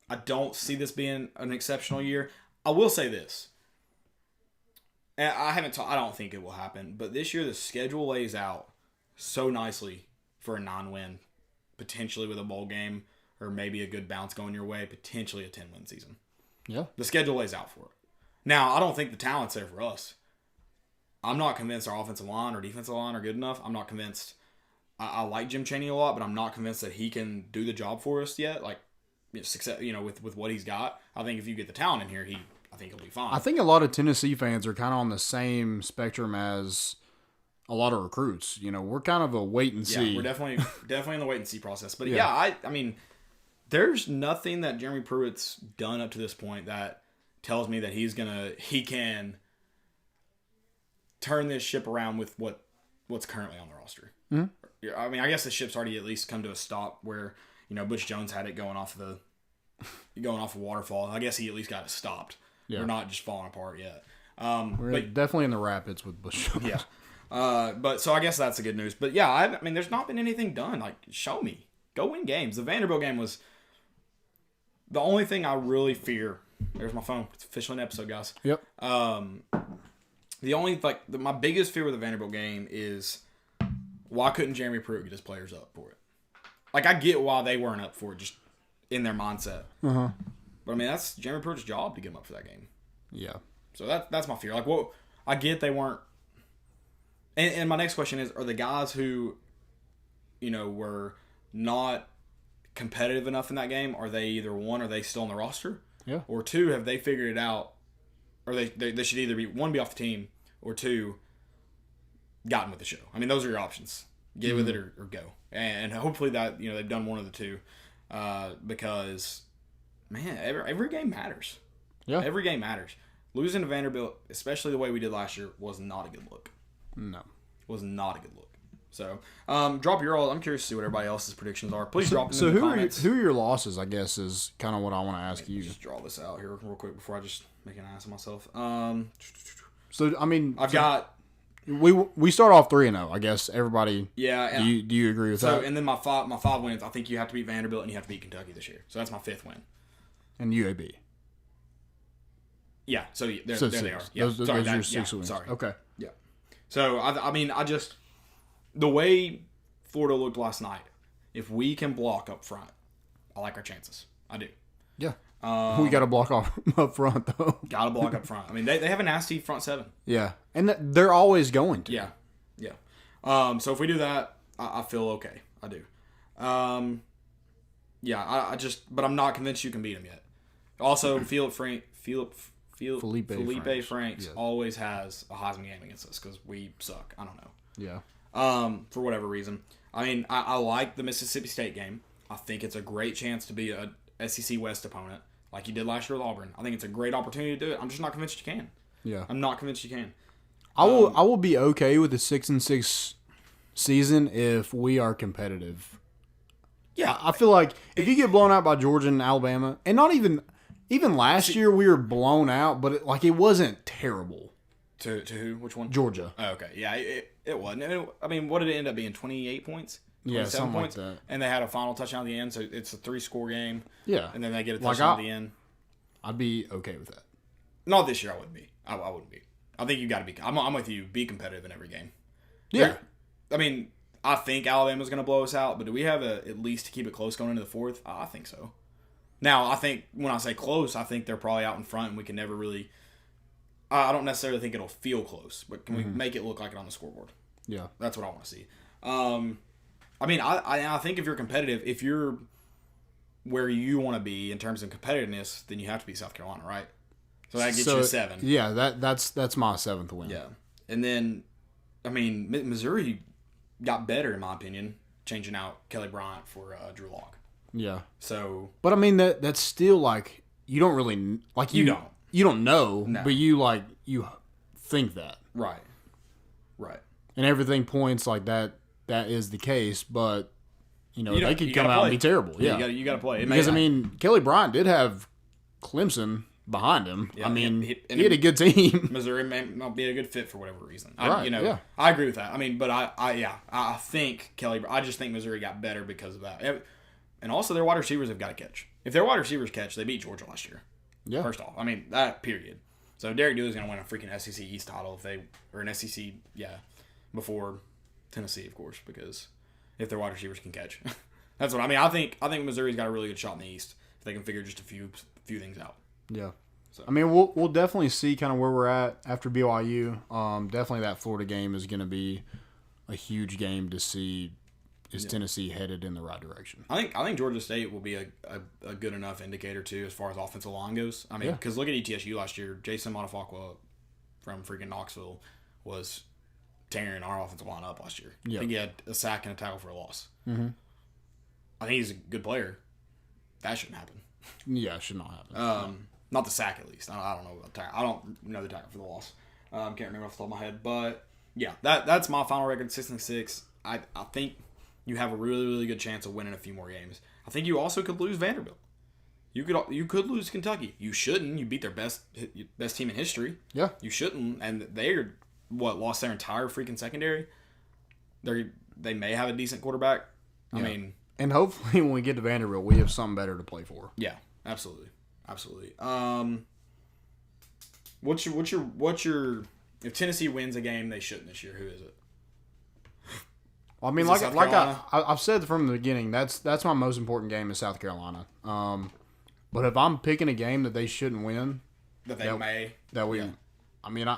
[SPEAKER 1] I don't see this being an exceptional year. I will say this. And I don't think it will happen. But this year the schedule lays out so nicely for a 9-win, potentially with a bowl game or maybe a good bounce going your way, potentially a 10-win season.
[SPEAKER 2] Yeah.
[SPEAKER 1] The schedule lays out for it. Now, I don't think the talent's there for us. I'm not convinced our offensive line or defensive line are good enough. I'm not convinced. I like Jim Chaney a lot, but I'm not convinced that he can do the job for us yet. Like, success, with what he's got. I think if you get the talent in here, I think he'll be fine.
[SPEAKER 2] I think a lot of Tennessee fans are kind of on the same spectrum as a lot of recruits. We're kind of a wait and see.
[SPEAKER 1] Yeah, we're definitely in the wait and see process. But I mean, there's nothing that Jeremy Pruitt's done up to this point that tells me that he can turn this ship around with what's currently on the roster. Mm-hmm. I mean, I guess the ship's already at least come to a stop where, Butch Jones had it going off a waterfall. I guess he at least got it stopped. Yeah. We're not just falling apart yet.
[SPEAKER 2] We're definitely in the rapids with Butch Jones.
[SPEAKER 1] Yeah. But so I guess that's the good news. But yeah, I mean, there's not been anything done. Like, show me. Go win games. The Vanderbilt game was the only thing I really fear. There's my phone. It's officially an episode, guys.
[SPEAKER 2] Yep.
[SPEAKER 1] The only, my biggest fear with the Vanderbilt game is why couldn't Jeremy Pruitt get his players up for it? Like, I get why they weren't up for it, just in their mindset.
[SPEAKER 2] Uh-huh.
[SPEAKER 1] But, I mean, that's Jeremy Pruitt's job to get them up for that game.
[SPEAKER 2] Yeah.
[SPEAKER 1] So that's my fear. Like, I get they weren't. And my next question is, are the guys who, were not competitive enough in that game, are they either one, are they still on the roster?
[SPEAKER 2] Yeah.
[SPEAKER 1] Or two, have they figured it out? Or they should either be off the team, or two, gotten with the show. I mean, those are your options. Get with it or go. And hopefully that, they've done one of the two. Because, man, every game matters.
[SPEAKER 2] Yeah.
[SPEAKER 1] Every game matters. Losing to Vanderbilt, especially the way we did last year, was not a good look.
[SPEAKER 2] No.
[SPEAKER 1] Was not a good look. So, drop your all. I'm curious to see what everybody else's predictions are. Please drop them in the comments.
[SPEAKER 2] Who are your losses, I guess, is kind of what I want to ask you.
[SPEAKER 1] Just draw this out here real quick before I just make an ass of myself.
[SPEAKER 2] So, I mean...
[SPEAKER 1] I've got...
[SPEAKER 2] We start off 3-0, I guess. Everybody...
[SPEAKER 1] Yeah.
[SPEAKER 2] Do you agree with that?
[SPEAKER 1] And then my five wins, I think you have to beat Vanderbilt and you have to beat Kentucky this year. So that's my 5th win.
[SPEAKER 2] And UAB.
[SPEAKER 1] Yeah. So there they are. Yeah.
[SPEAKER 2] Those are your 6 wins.
[SPEAKER 1] Sorry.
[SPEAKER 2] Okay.
[SPEAKER 1] Yeah. So, I mean, the way Florida looked last night, if we can block up front, I like our chances. I do.
[SPEAKER 2] Yeah. We got to block off up front, though.
[SPEAKER 1] Got to block up front. I mean, they have a nasty front 7.
[SPEAKER 2] Yeah. And they're always going to.
[SPEAKER 1] Yeah. Yeah. So if we do that, I feel okay. I do. Yeah, but I'm not convinced you can beat them yet. Also, Felipe Franks always has a Heisman game against us because we suck. I don't know.
[SPEAKER 2] Yeah.
[SPEAKER 1] For whatever reason. I mean, I like the Mississippi State game. I think it's a great chance to be a SEC West opponent like you did last year with Auburn. I think it's a great opportunity to do it. I'm just not convinced you can.
[SPEAKER 2] Yeah.
[SPEAKER 1] I'm not convinced you can.
[SPEAKER 2] I will be okay with the 6-6 season if we are competitive.
[SPEAKER 1] Yeah.
[SPEAKER 2] I feel like if you get blown out by Georgia and Alabama, and not even last year we were blown out, but it wasn't terrible.
[SPEAKER 1] To who? Which one?
[SPEAKER 2] Georgia.
[SPEAKER 1] Oh, okay. Yeah, it wasn't. I mean, what did it end up being? 28 points?
[SPEAKER 2] 27 something
[SPEAKER 1] points?
[SPEAKER 2] like that.
[SPEAKER 1] And they had a final touchdown at the end, so it's a 3-score game.
[SPEAKER 2] Yeah.
[SPEAKER 1] And then they get a touchdown at the end.
[SPEAKER 2] I'd be okay with that.
[SPEAKER 1] Not this year, I wouldn't be. I wouldn't be. I think you got to be. I'm with you. Be competitive in every game.
[SPEAKER 2] Yeah.
[SPEAKER 1] I mean, I think Alabama's going to blow us out, but do we have at least to keep it close going into the 4th? I think so. Now, I think when I say close, I think they're probably out in front, and we can never really. I don't necessarily think it'll feel close, but can we make it look like it on the scoreboard?
[SPEAKER 2] Yeah,
[SPEAKER 1] that's what I want to see. I mean, I think if you're competitive, if you're where you want to be in terms of competitiveness, then you have to be South Carolina, right? So that gets you 7.
[SPEAKER 2] Yeah, that's my 7th win.
[SPEAKER 1] Yeah, and then, I mean, Missouri got better in my opinion, changing out Kelly Bryant for Drew Lock.
[SPEAKER 2] Yeah.
[SPEAKER 1] So,
[SPEAKER 2] but I mean that's still like you don't really like you don't know,
[SPEAKER 1] no.
[SPEAKER 2] But you think that
[SPEAKER 1] right.
[SPEAKER 2] And everything points like that is the case, but they could come out and be terrible. Yeah,
[SPEAKER 1] you got to play
[SPEAKER 2] because I mean Kelly Bryant did have Clemson behind him.
[SPEAKER 1] Yeah,
[SPEAKER 2] I mean,
[SPEAKER 1] he
[SPEAKER 2] had a good team.
[SPEAKER 1] Missouri may not be a good fit for whatever reason.
[SPEAKER 2] Right,
[SPEAKER 1] I agree with that. I mean, but I think Kelly. I just think Missouri got better because of that, and also their wide receivers have got to catch. If their wide receivers catch, they beat Georgia last year.
[SPEAKER 2] Yeah.
[SPEAKER 1] First off, I mean that period. So Derek Dewey's going to win a freaking SEC East title or an SEC before Tennessee, of course, because if their wide receivers can catch, that's what I mean. I think Missouri's got a really good shot in the East if they can figure just a few things out.
[SPEAKER 2] Yeah.
[SPEAKER 1] So.
[SPEAKER 2] I mean, we'll definitely see kind of where we're at after BYU. Definitely that Florida game is going to be a huge game to see. Is Tennessee headed in the right direction?
[SPEAKER 1] I think Georgia State will be a good enough indicator too as far as offensive line goes. I mean, because look at ETSU last year. Jason Montefalqua from freaking Knoxville was tearing our offensive line up last year.
[SPEAKER 2] Yep.
[SPEAKER 1] I think he had a sack and a tackle for a loss.
[SPEAKER 2] Mm-hmm.
[SPEAKER 1] I think he's a good player. That shouldn't happen.
[SPEAKER 2] Yeah, it should not happen.
[SPEAKER 1] Not the sack, at least. I don't know about tackle. I don't know the tackle for the loss. Can't remember off the top of my head. But, yeah, that's my final record, 6-6. I think you have a really, really good chance of winning a few more games. I think you also could lose Vanderbilt. You could lose Kentucky. You shouldn't. You beat their best team in history.
[SPEAKER 2] Yeah.
[SPEAKER 1] You shouldn't. And they're, lost their entire freaking secondary? They may have a decent quarterback. I mean...
[SPEAKER 2] And hopefully when we get to Vanderbilt, we have something better to play for.
[SPEAKER 1] Yeah, absolutely. What's your if Tennessee wins a game they shouldn't this year, who is it?
[SPEAKER 2] I mean, like I've said from the beginning, that's my most important game is South Carolina. But if I'm picking a game that they shouldn't win, I mean, I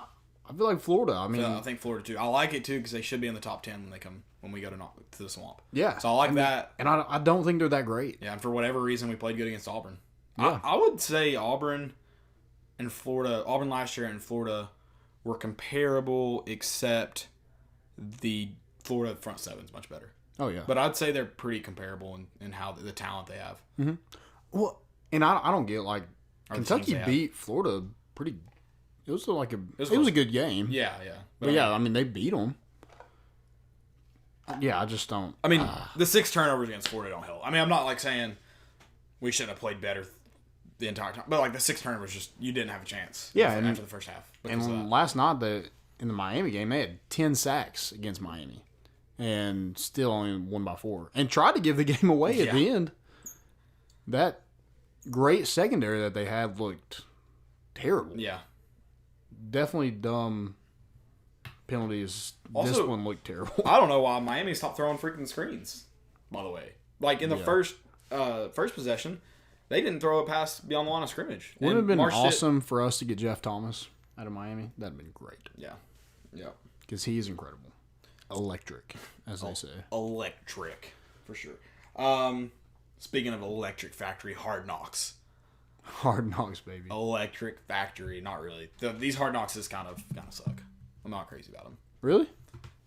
[SPEAKER 2] feel like Florida. I mean,
[SPEAKER 1] I think Florida too. I like it too because they should be in the top 10 when we go to the Swamp.
[SPEAKER 2] Yeah,
[SPEAKER 1] so I like that.
[SPEAKER 2] And I don't think they're that great.
[SPEAKER 1] Yeah, and for whatever reason, we played good against Auburn.
[SPEAKER 2] Yeah.
[SPEAKER 1] I would say Auburn last year and Florida were comparable, except the Florida front seven is much better.
[SPEAKER 2] Oh yeah,
[SPEAKER 1] but I'd say they're pretty comparable in how the talent they have.
[SPEAKER 2] Mm-hmm. Well, and I don't get like Kentucky beat Florida pretty. It was like it was a good game.
[SPEAKER 1] Yeah.
[SPEAKER 2] But I mean they beat them. Yeah, I just don't.
[SPEAKER 1] I mean, the 6 turnovers against Florida don't help. I mean, I'm not like saying we should have played better the entire time, but like the 6 turnovers, just you didn't have a chance.
[SPEAKER 2] Yeah,
[SPEAKER 1] after the first half.
[SPEAKER 2] And last night in the Miami game, they had 10 sacks against Miami, and still only won by 4, and tried to give the game away at the end. That great secondary that they had looked terrible.
[SPEAKER 1] Yeah,
[SPEAKER 2] definitely dumb penalties. Also, this one looked terrible.
[SPEAKER 1] I don't know why Miami stopped throwing freaking screens. By the way, like in the first possession, they didn't throw a pass beyond the line of scrimmage.
[SPEAKER 2] Wouldn't it have been awesome for us to get Jeff Thomas out of Miami? That'd have been great.
[SPEAKER 1] Yeah.
[SPEAKER 2] Because he is incredible, electric, as they say.
[SPEAKER 1] Electric, for sure. Speaking of electric factory, Hard Knocks.
[SPEAKER 2] Hard Knocks, baby.
[SPEAKER 1] Electric factory, not really. These Hard Knocks kind of suck. I'm not crazy about them.
[SPEAKER 2] Really?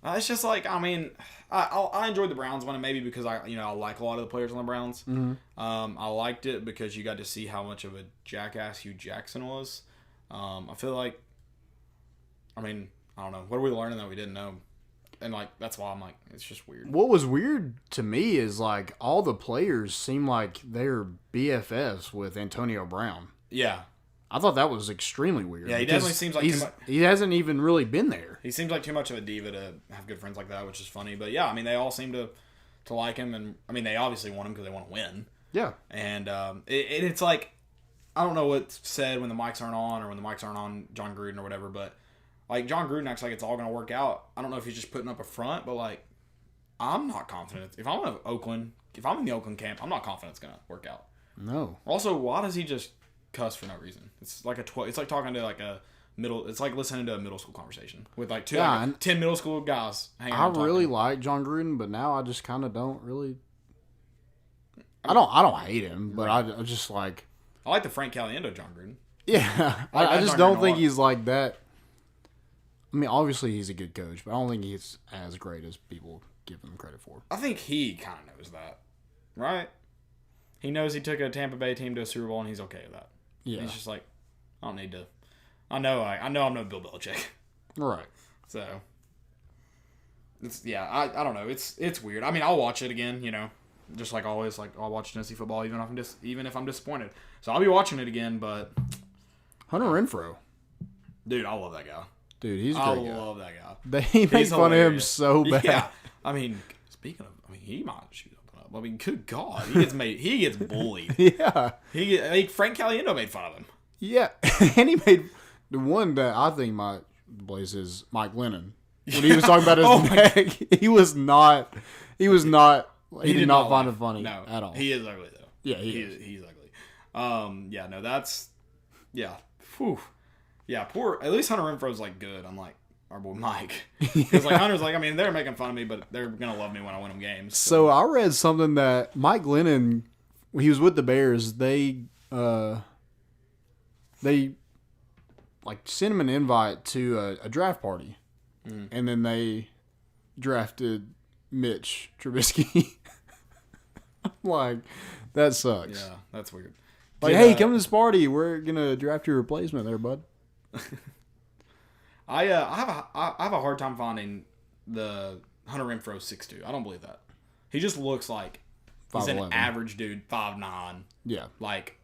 [SPEAKER 1] It's just like, I mean, I enjoyed the Browns one, maybe because I like a lot of the players on the Browns.
[SPEAKER 2] Mm-hmm.
[SPEAKER 1] I liked it because you got to see how much of a jackass Hugh Jackson was. I feel like, I mean, I don't know. What are we learning that we didn't know? And like that's why I'm like, it's just weird.
[SPEAKER 2] What was weird to me is like all the players seem like they're BFFs with Antonio Brown.
[SPEAKER 1] Yeah.
[SPEAKER 2] I thought that was extremely weird.
[SPEAKER 1] Yeah, he definitely seems like
[SPEAKER 2] he hasn't even really been there.
[SPEAKER 1] He seems like too much of a diva to have good friends like that, which is funny. But yeah, I mean, they all seem to like him, and I mean, they obviously want him because they want to win.
[SPEAKER 2] Yeah,
[SPEAKER 1] and it's like I don't know what's said when the mics aren't on or when the mics aren't on John Gruden or whatever, but like John Gruden acts like it's all going to work out. I don't know if he's just putting up a front, but like I'm not confident. If I'm in the Oakland camp, I'm not confident it's going to work out.
[SPEAKER 2] No.
[SPEAKER 1] Also, why does he just cuss for no reason? It's like it's like talking to like a middle. It's like listening to a middle school conversation with like 10 middle school guys hanging out.
[SPEAKER 2] I really like John Gruden, but now I just kind of don't really. I don't hate him, but I just like.
[SPEAKER 1] I like the Frank Caliendo John Gruden.
[SPEAKER 2] Yeah, I just don't think he's like that. I mean, obviously he's a good coach, but I don't think he's as great as people give him credit for.
[SPEAKER 1] I think he kind of knows that, right? He knows he took a Tampa Bay team to a Super Bowl, and he's okay with that.
[SPEAKER 2] Yeah,
[SPEAKER 1] he's just like, I don't need to. I know I'm no Bill Belichick.
[SPEAKER 2] Right.
[SPEAKER 1] So it's I don't know. It's weird. I mean, I'll watch it again. Just like always. Like I'll watch Tennessee football even if I'm disappointed. So I'll be watching it again, but
[SPEAKER 2] Hunter Renfrow.
[SPEAKER 1] Dude, I love that guy.
[SPEAKER 2] Dude, he's a
[SPEAKER 1] I
[SPEAKER 2] great guy.
[SPEAKER 1] love that guy.
[SPEAKER 2] They make fun of him so bad.
[SPEAKER 1] Yeah. I mean, speaking of, he might shoot something up. I mean, good God, he gets bullied.
[SPEAKER 2] Yeah.
[SPEAKER 1] Frank Caliendo made fun of him.
[SPEAKER 2] Yeah. And he made the one that I think might blaze is Mike Lennon. When he was talking about his neck, he did not find it funny at all.
[SPEAKER 1] He is ugly though.
[SPEAKER 2] Yeah,
[SPEAKER 1] he's ugly. Yeah, no, that's Whew. Yeah, poor. At least Hunter Renfro's like good. I'm like our boy Mike, because like Hunter's like, I mean, they're making fun of me, but they're gonna love me when I win them games.
[SPEAKER 2] So I read something that Mike Lennon, when he was with the Bears, they like sent him an invite to a draft party, and then they drafted Mitch Trubisky. I'm like, that sucks.
[SPEAKER 1] Yeah, that's weird.
[SPEAKER 2] Like, hey, come to this party. We're gonna draft your replacement there, bud.
[SPEAKER 1] I have a hard time finding the Hunter Renfro 6'2". I don't believe that. He just looks like he's an average dude, 5'9".
[SPEAKER 2] Yeah,
[SPEAKER 1] like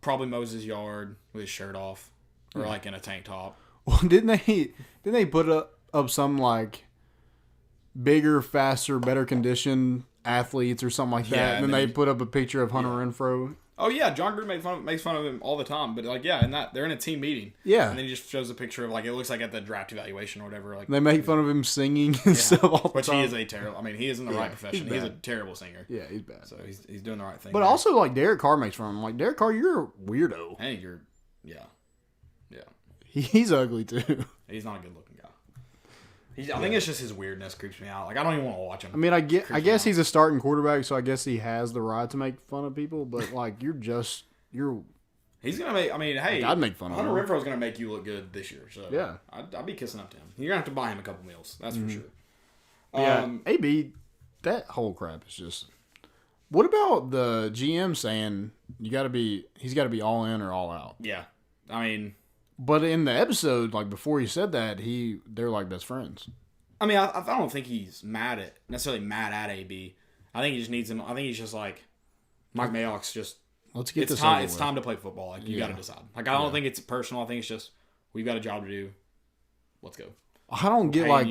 [SPEAKER 1] probably Moses Yard with his shirt off, or like in a tank top.
[SPEAKER 2] Well, didn't they put up some like bigger, faster, better conditioned athletes or something like that?
[SPEAKER 1] Yeah,
[SPEAKER 2] and then they put up a picture of Hunter Renfro.
[SPEAKER 1] Oh yeah, John Gruden makes fun of him all the time, but like yeah, and that they're in a team meeting.
[SPEAKER 2] Yeah,
[SPEAKER 1] and then he just shows a picture of like it looks like at the draft evaluation or whatever. Like
[SPEAKER 2] they make fun of him singing and stuff all the
[SPEAKER 1] which
[SPEAKER 2] time.
[SPEAKER 1] he is a terrible. I mean, he is in the right profession. He's a terrible singer.
[SPEAKER 2] Yeah, he's bad.
[SPEAKER 1] So he's doing the right thing.
[SPEAKER 2] But
[SPEAKER 1] there.
[SPEAKER 2] also like Derek Carr makes fun of him. Like Derek Carr, you're a weirdo.
[SPEAKER 1] Hey, yeah.
[SPEAKER 2] He's ugly too.
[SPEAKER 1] He's not a good looking guy. I think it's just his weirdness creeps me out. Like I don't even want to watch him.
[SPEAKER 2] I mean, I guess he's a starting quarterback, so I guess he has the right to make fun of people. But like, you're.
[SPEAKER 1] He's gonna make. I mean, hey,
[SPEAKER 2] I'd make fun of him.
[SPEAKER 1] Hunter Renfro's gonna make you look good this year. So
[SPEAKER 2] yeah,
[SPEAKER 1] I'd be kissing up to him. You're gonna have to buy him a couple meals. That's for sure.
[SPEAKER 2] Yeah, AB, that whole crap is just. What about the GM saying he's got to be all in or all out?
[SPEAKER 1] Yeah, I mean.
[SPEAKER 2] But in the episode, like before he said that, they're like best friends.
[SPEAKER 1] I mean, I don't think he's necessarily mad at AB. I think he just needs him. I think he's just like Mike Mayock's just.
[SPEAKER 2] Let's get this
[SPEAKER 1] time.
[SPEAKER 2] over
[SPEAKER 1] It's
[SPEAKER 2] with.
[SPEAKER 1] time to play football. Like you got to decide. Like I don't think it's personal. I think it's just we've got a job to do. Let's go.
[SPEAKER 2] I don't get like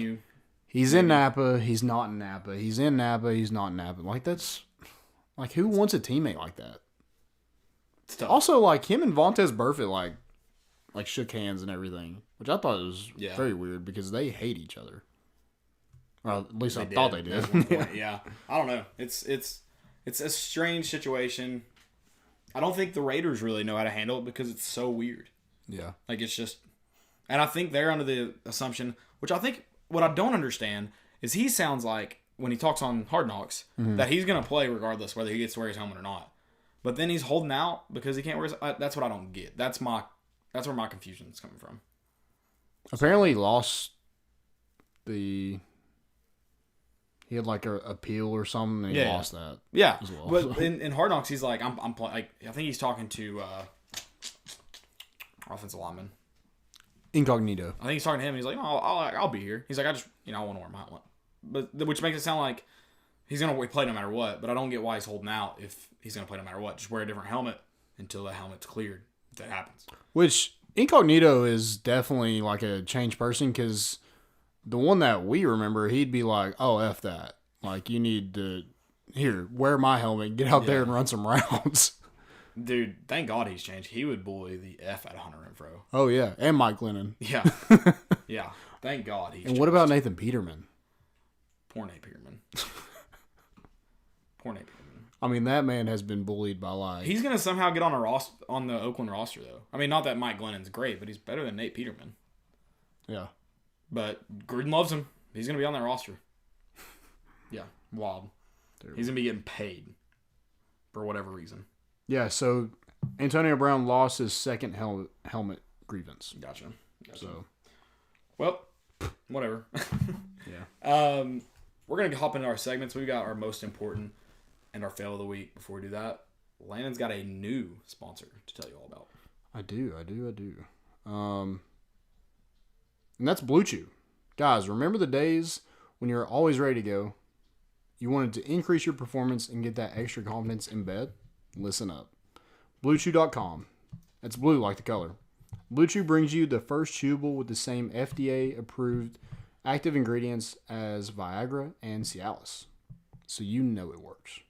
[SPEAKER 2] he's
[SPEAKER 1] maybe.
[SPEAKER 2] in Napa, he's not in Napa. He's in Napa, he's not in Napa. Like that's like who wants a teammate like that?
[SPEAKER 1] It's tough.
[SPEAKER 2] Also, like him and Vontaze Burfict like shook hands and everything, which I thought was very weird because they hate each other. Or at least I thought they did.
[SPEAKER 1] At one point. Yeah, I don't know. It's a strange situation. I don't think the Raiders really know how to handle it because it's so weird.
[SPEAKER 2] Yeah,
[SPEAKER 1] like it's just, and I think they're under the assumption, which I think what I don't understand is he sounds like when he talks on Hard Knocks that he's gonna play regardless whether he gets to wear his helmet or not. But then he's holding out because he can't wear his. That's what I don't get. That's where my confusion is coming from.
[SPEAKER 2] Apparently, he lost the. He had like a appeal or something, and he lost that.
[SPEAKER 1] Yeah,
[SPEAKER 2] as well.
[SPEAKER 1] But in Hard Knocks, he's like, I'm like, I think he's talking to offensive lineman.
[SPEAKER 2] Incognito.
[SPEAKER 1] I think he's talking to him. He's like, no, I'll be here. He's like, I just, I want to wear my helmet. But which makes it sound like he's gonna play no matter what. But I don't get why he's holding out if he's gonna play no matter what. Just wear a different helmet until the helmet's cleared. If that happens.
[SPEAKER 2] Which Incognito is definitely like a changed person because the one that we remember, he'd be like, "Oh, F that! Like you need to wear my helmet, get out there and run some rounds."
[SPEAKER 1] Dude, thank God he's changed. He would bully the F out of Hunter Renfrow.
[SPEAKER 2] Oh yeah, and Mike Lennon.
[SPEAKER 1] Yeah, yeah. Thank God he's.
[SPEAKER 2] And what about Nathan Peterman?
[SPEAKER 1] Poor Nate Peterman. Poor Nate Peterman.
[SPEAKER 2] I mean, that man has been bullied by like.
[SPEAKER 1] He's gonna somehow get on the Oakland roster though. I mean, not that Mike Glennon's great, but he's better than Nate Peterman.
[SPEAKER 2] Yeah.
[SPEAKER 1] But Gruden loves him. He's going to be on that roster. Yeah, wild. Terrible. He's going to be getting paid for whatever reason.
[SPEAKER 2] Yeah, so Antonio Brown lost his second helmet grievance.
[SPEAKER 1] Gotcha.
[SPEAKER 2] So,
[SPEAKER 1] well, whatever.
[SPEAKER 2] Yeah.
[SPEAKER 1] We're going to hop into our segments. We've got our most important and our fail of the week. Before we do that, Landon's got a new sponsor to tell you all about.
[SPEAKER 2] I do. And that's Blue Chew. Guys, remember the days when you were always ready to go? You wanted to increase your performance and get that extra confidence in bed? Listen up. BlueChew.com. That's blue like the color. Blue Chew brings you the first chewable with the same FDA-approved active ingredients as Viagra and Cialis, so you know it works.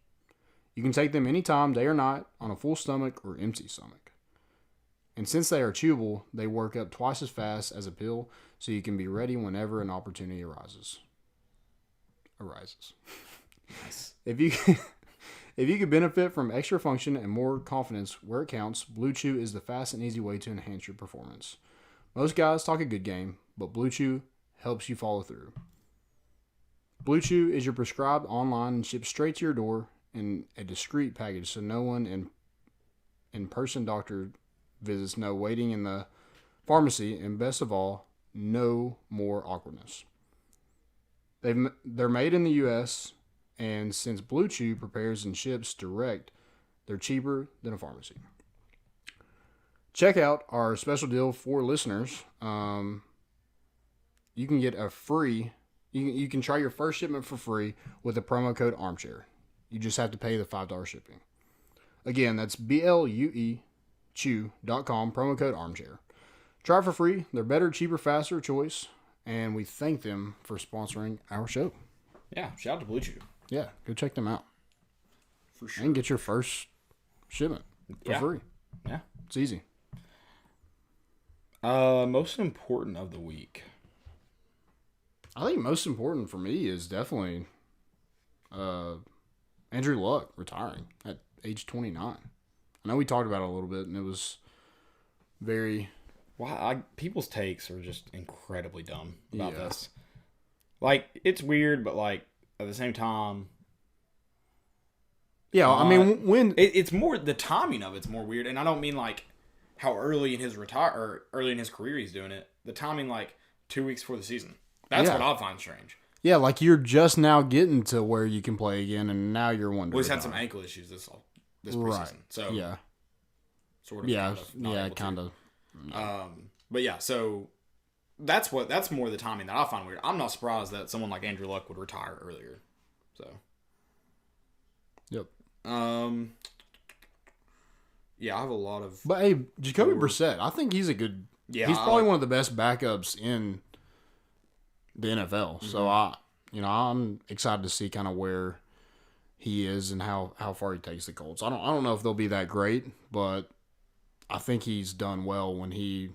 [SPEAKER 2] You can take them anytime, day or night, on a full stomach or empty stomach. And since they are chewable, they work up twice as fast as a pill, so you can be ready whenever an opportunity arises.
[SPEAKER 1] Nice.
[SPEAKER 2] If you if you could benefit from extra function and more confidence where it counts, Blue Chew is the fast and easy way to enhance your performance. Most guys talk a good game, but Blue Chew helps you follow through. Blue Chew is your prescribed online and shipped straight to your door in a discreet package, so no one in-person doctor visits, no waiting in the pharmacy, and best of all, no more awkwardness. They're made in the U.S., and since Blue Chew prepares and ships direct, they're cheaper than a pharmacy. Check out our special deal for listeners. You can get a free. You can try your first shipment for free with the promo code Armchair. You just have to pay the $5 shipping. Again, that's BLUEChew.com, promo code Armchair. Try it for free. They're better, cheaper, faster choice, and we thank them for sponsoring our show.
[SPEAKER 1] Yeah, shout out to Blue Chew.
[SPEAKER 2] Yeah, go check them out.
[SPEAKER 1] For sure.
[SPEAKER 2] And get your first shipment for free.
[SPEAKER 1] Yeah.
[SPEAKER 2] It's easy.
[SPEAKER 1] Most important of the week.
[SPEAKER 2] I think most important for me is definitely Andrew Luck retiring at age 29. I know we talked about it a little bit, and it was very...
[SPEAKER 1] People's takes are just incredibly dumb about
[SPEAKER 2] Yeah.
[SPEAKER 1] this. Like, it's weird, but, like, at the same time...
[SPEAKER 2] Yeah, I mean, when...
[SPEAKER 1] It's more... The timing of it's more weird, and I don't mean, like, how early in his early in his career he's doing it. The timing, like, 2 weeks before the season. That's
[SPEAKER 2] Yeah.
[SPEAKER 1] what I find strange.
[SPEAKER 2] Yeah, like you're just now getting to where you can play again, and now you're wondering.
[SPEAKER 1] Well, he's had some ankle issues this preseason.
[SPEAKER 2] Right.
[SPEAKER 1] So,
[SPEAKER 2] yeah.
[SPEAKER 1] sort of.
[SPEAKER 2] Yeah,
[SPEAKER 1] not able to.
[SPEAKER 2] kind of.
[SPEAKER 1] But yeah, so that's more the timing that I find weird. I'm not surprised that someone like Andrew Luck would retire earlier. So.
[SPEAKER 2] Yep.
[SPEAKER 1] Yeah, I have a lot of.
[SPEAKER 2] But hey, Jacoby Brissett, I think he's a good.
[SPEAKER 1] Yeah,
[SPEAKER 2] he's probably one of the best backups in the NFL.
[SPEAKER 1] Mm-hmm.
[SPEAKER 2] So I'm excited to see kind of where he is and how far he takes the Colts. I don't know if they'll be that great, but I think he's done well when he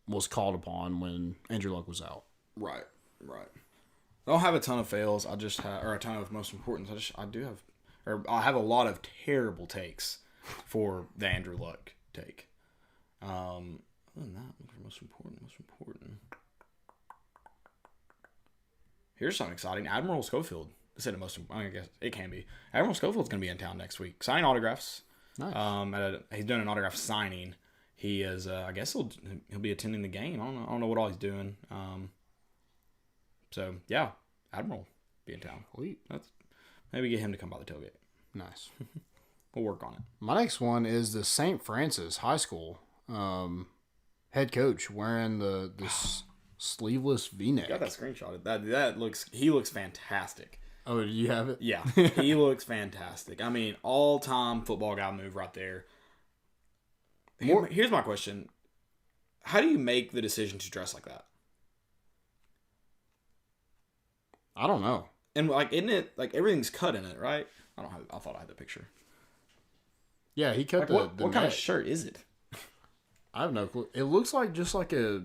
[SPEAKER 2] was called upon when Andrew Luck was out.
[SPEAKER 1] Right. I don't have a ton of fails. I just have, or a ton of most importance. I have a lot of terrible takes for the Andrew Luck take. Other than that, most important. Here's something exciting. Admiral Schofield. I guess it can be. Admiral Schofield's going to be in town next week, signing autographs.
[SPEAKER 2] Nice.
[SPEAKER 1] He's doing an autograph signing. He is. I guess he'll be attending the game. I don't know what all he's doing. So yeah, Admiral be in town.
[SPEAKER 2] Sweet.
[SPEAKER 1] Maybe get him to come by the tailgate.
[SPEAKER 2] Nice.
[SPEAKER 1] We'll work on it.
[SPEAKER 2] My next one is the St. Francis High School head coach wearing this sleeveless V-neck.
[SPEAKER 1] Got that screenshot. He looks fantastic.
[SPEAKER 2] Oh, do you have it?
[SPEAKER 1] Yeah, he looks fantastic. I mean, all-time football guy move right there. Here's my question. How do you make the decision to dress like that?
[SPEAKER 2] I don't know.
[SPEAKER 1] And, like, isn't it, like, everything's cut in it, right? I thought I had the picture.
[SPEAKER 2] Yeah, he cut
[SPEAKER 1] Like,
[SPEAKER 2] the
[SPEAKER 1] what kind
[SPEAKER 2] neck.
[SPEAKER 1] of shirt is it?
[SPEAKER 2] I have no clue. It looks like just like a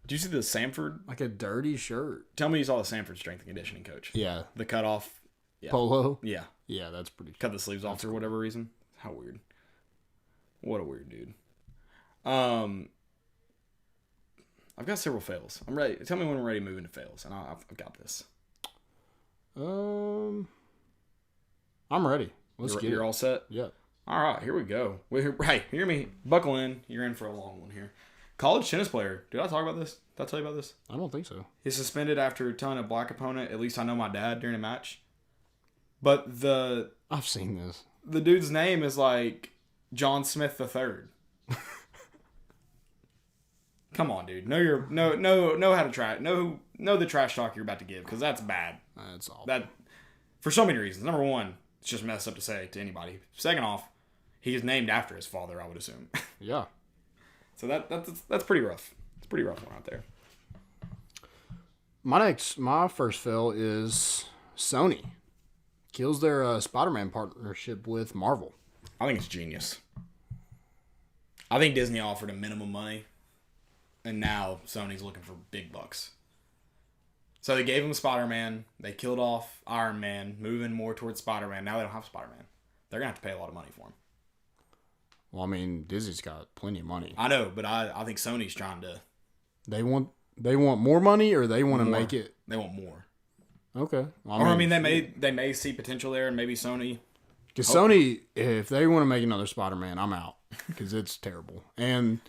[SPEAKER 1] Do you see the Samford?
[SPEAKER 2] dirty shirt.
[SPEAKER 1] Tell me you saw the Samford strength and conditioning coach.
[SPEAKER 2] Yeah.
[SPEAKER 1] The cut off. Yeah.
[SPEAKER 2] Polo.
[SPEAKER 1] Yeah.
[SPEAKER 2] Yeah, that's pretty.
[SPEAKER 1] Cut the sleeves off for whatever reason. How weird. What a weird dude. I've got several fails. I'm ready. Tell me when we're ready to move into fails, and I've got this.
[SPEAKER 2] I'm ready. Let's get
[SPEAKER 1] You're
[SPEAKER 2] it.
[SPEAKER 1] all set?
[SPEAKER 2] Yeah.
[SPEAKER 1] All right, here we go. Hey, hear me. Buckle in. You're in for a long one here. College tennis player. Did I talk about this? Did I tell you about this?
[SPEAKER 2] I don't think so.
[SPEAKER 1] He's suspended after telling a black opponent, at least I know my dad, during a match. But
[SPEAKER 2] I've seen this.
[SPEAKER 1] the dude's name is like John Smith III. Come on, dude. Know how to try. Know the trash talk you're about to give, because that's bad.
[SPEAKER 2] That's all.
[SPEAKER 1] That for so many reasons. Number one, it's just messed up to say to anybody. Second off, he is named after his father, I would assume.
[SPEAKER 2] Yeah.
[SPEAKER 1] So that's pretty rough. It's a pretty rough one out there.
[SPEAKER 2] My first fail is Sony kills their Spider-Man partnership with Marvel.
[SPEAKER 1] I think it's genius. I think Disney offered a minimum money, and now Sony's looking for big bucks. So they gave him Spider-Man. They killed off Iron Man, moving more towards Spider-Man. Now they don't have Spider-Man. They're going to have to pay a lot of money for him.
[SPEAKER 2] Well, I mean, Disney's got plenty of money.
[SPEAKER 1] I know, but I think Sony's trying to...
[SPEAKER 2] They want more money, or they want to make it...
[SPEAKER 1] They want more.
[SPEAKER 2] Okay.
[SPEAKER 1] Well, they may see potential there, and maybe Sony...
[SPEAKER 2] Because Sony, if they want to make another Spider-Man, I'm out. Because it's terrible. And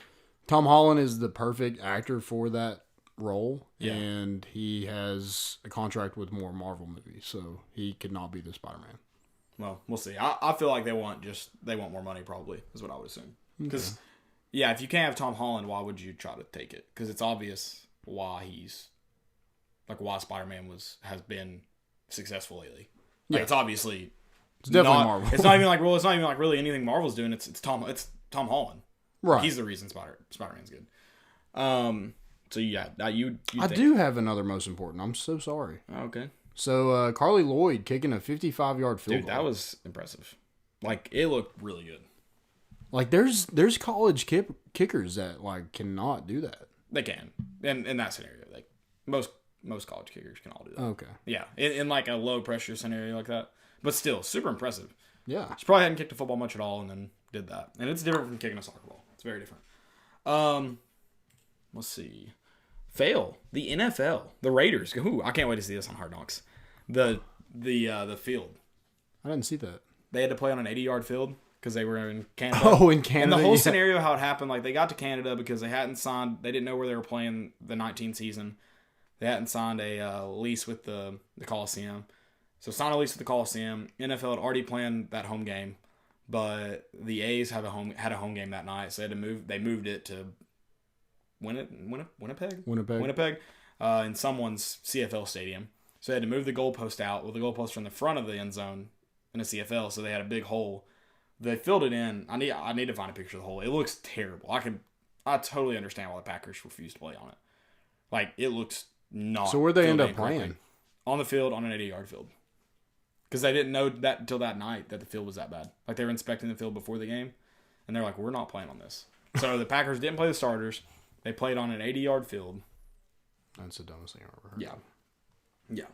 [SPEAKER 2] Tom Holland is the perfect actor for that role. Yeah. And he has a contract with more Marvel movies, so he could not be the Spider-Man.
[SPEAKER 1] Well, we'll see. I feel like they want more money, probably, is what I would assume. Because, yeah, if you can't have Tom Holland, why would you try to take it? Because it's obvious why why Spider-Man has been successful lately. Like, it's obviously...
[SPEAKER 2] It's definitely Marvel.
[SPEAKER 1] It's not even like really anything Marvel's doing. It's Tom Holland.
[SPEAKER 2] Right.
[SPEAKER 1] He's the reason Spider-Man's good. So yeah, I
[SPEAKER 2] do have another most important. I'm so sorry.
[SPEAKER 1] Okay.
[SPEAKER 2] So Carly Lloyd kicking a 55-yard field goal.
[SPEAKER 1] Dude, that was impressive. Like, it looked really good.
[SPEAKER 2] Like, there's college kickers that like cannot do that.
[SPEAKER 1] They can. In that scenario, like most college kickers can all do that.
[SPEAKER 2] Okay.
[SPEAKER 1] Yeah, in like a low pressure scenario like that. But still, super impressive.
[SPEAKER 2] Yeah.
[SPEAKER 1] She probably hadn't kicked a football much at all and then did that. And it's different from kicking a soccer ball. It's very different. Let's see. Fail. The NFL. The Raiders. Ooh, I can't wait to see this on Hard Knocks. The field.
[SPEAKER 2] I didn't see that.
[SPEAKER 1] They had to play on an 80-yard field because they were in Canada.
[SPEAKER 2] Oh, in Canada.
[SPEAKER 1] And the whole scenario, how it happened, like, they got to Canada because they hadn't signed, they didn't know where they were playing the 19th season. They hadn't signed a lease with the Coliseum. So signed a lease with the Coliseum. NFL had already planned that home game, but the A's had a home game that night, so they moved it to Winnipeg? Winnipeg, in someone's CFL stadium. So they had to move the goalpost out. Well, the goalpost from the front of the end zone in a CFL, so they had a big hole. They filled it in. I need to find a picture of the hole. It looks terrible. I totally understand why the Packers refused to play on it. Like, it looks not.
[SPEAKER 2] So where'd they end up playing?
[SPEAKER 1] On the field, on an 80-yard field. Because they didn't know that until that night that the field was that bad. Like, they were inspecting the field before the game, and they're like, we're not playing on this. So the Packers didn't play the starters. They played on an 80-yard field.
[SPEAKER 2] That's the dumbest thing I've ever heard.
[SPEAKER 1] Yeah.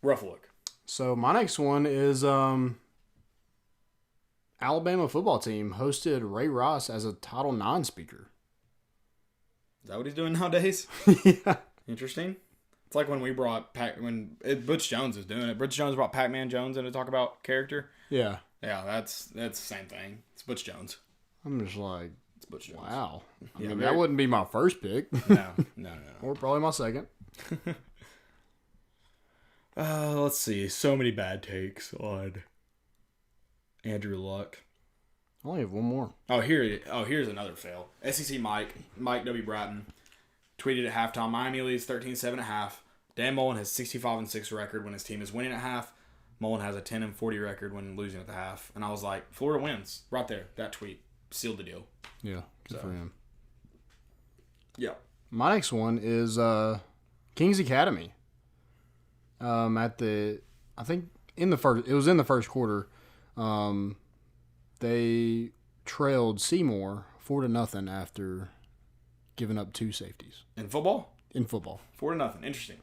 [SPEAKER 1] Rough look.
[SPEAKER 2] So my next one is Alabama football team hosted Ray Rice as a Title IX speaker.
[SPEAKER 1] Is that what he's doing nowadays?
[SPEAKER 2] Yeah.
[SPEAKER 1] Interesting. It's like when we brought Butch Jones was doing it. Butch Jones brought Pac-Man Jones in to talk about character.
[SPEAKER 2] Yeah.
[SPEAKER 1] Yeah, that's the same thing. It's Butch Jones.
[SPEAKER 2] I'm just like,
[SPEAKER 1] it's Butch Jones.
[SPEAKER 2] Wow. I mean, that wouldn't be my first pick.
[SPEAKER 1] No.
[SPEAKER 2] Or probably my second.
[SPEAKER 1] Let's see. So many bad takes on Andrew Luck.
[SPEAKER 2] I only have one more.
[SPEAKER 1] Here's another fail. SEC Mike W. Bratton tweeted at halftime, Miami leads 13-7 at half. Dan Mullen has 65-6 record when his team is winning at half. Mullen has a 10-40 record when losing at the half. And I was like, Florida wins. Right there. That tweet sealed the deal.
[SPEAKER 2] Yeah, good for him.
[SPEAKER 1] Yeah.
[SPEAKER 2] My next one is Kings Academy. I think in the first quarter, they trailed Seymour 4-0 after giving up 2 safeties.
[SPEAKER 1] In football?
[SPEAKER 2] In football.
[SPEAKER 1] 4-0. Interesting.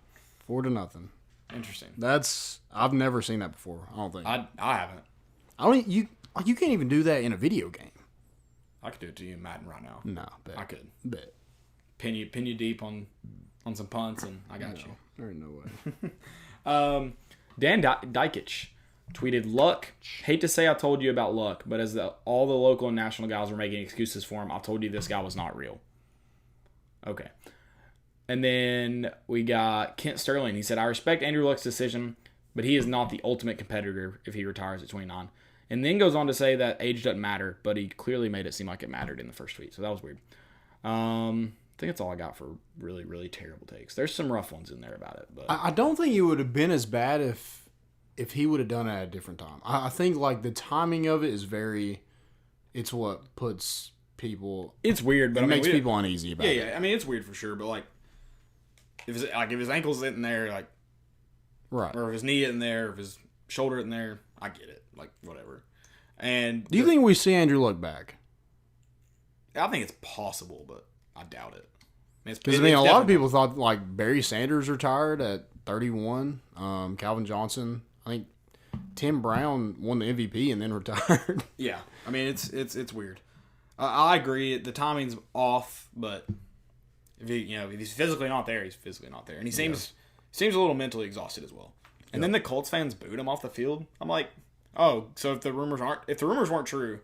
[SPEAKER 2] 4-0.
[SPEAKER 1] Interesting.
[SPEAKER 2] I've never seen that before. I don't think.
[SPEAKER 1] I haven't.
[SPEAKER 2] You can't even do that in a video game.
[SPEAKER 1] I could do it to you in Madden right now.
[SPEAKER 2] No, bet.
[SPEAKER 1] I could.
[SPEAKER 2] Bet.
[SPEAKER 1] Pin you deep on some punts, and I got you.
[SPEAKER 2] There ain't no way.
[SPEAKER 1] Dan Dykich tweeted, Luck. Hate to say I told you about Luck, but as all the local and national guys were making excuses for him, I told you this guy was not real. Okay. And then we got Kent Sterling. He said, I respect Andrew Luck's decision, but he is not the ultimate competitor if he retires at 29. And then goes on to say that age doesn't matter, but he clearly made it seem like it mattered in the first tweet. So that was weird. I think that's all I got for really, really terrible takes. There's some rough ones in there about it. But
[SPEAKER 2] I don't think it would have been as bad if he would have done it at a different time. I think like the timing of it is it's what puts people.
[SPEAKER 1] It's weird, but
[SPEAKER 2] It
[SPEAKER 1] I mean,
[SPEAKER 2] makes people uneasy about it.
[SPEAKER 1] yeah. I mean, it's weird for sure, but like, if his ankle's in there, like,
[SPEAKER 2] Right.
[SPEAKER 1] or if his knee in there, if his shoulder in there, I get it. Like, whatever. And
[SPEAKER 2] Do you think we see Andrew Luck back?
[SPEAKER 1] I think it's possible, but I doubt it.
[SPEAKER 2] Because a lot of people thought like Barry Sanders retired at 31. Calvin Johnson, I think Tim Brown won the MVP and then retired.
[SPEAKER 1] Yeah, I mean it's weird. I agree. The timing's off, but if he's physically not there, he's physically not there, and he seems a little mentally exhausted as well. And then the Colts fans booed him off the field. I'm like, oh, so if the rumors weren't true,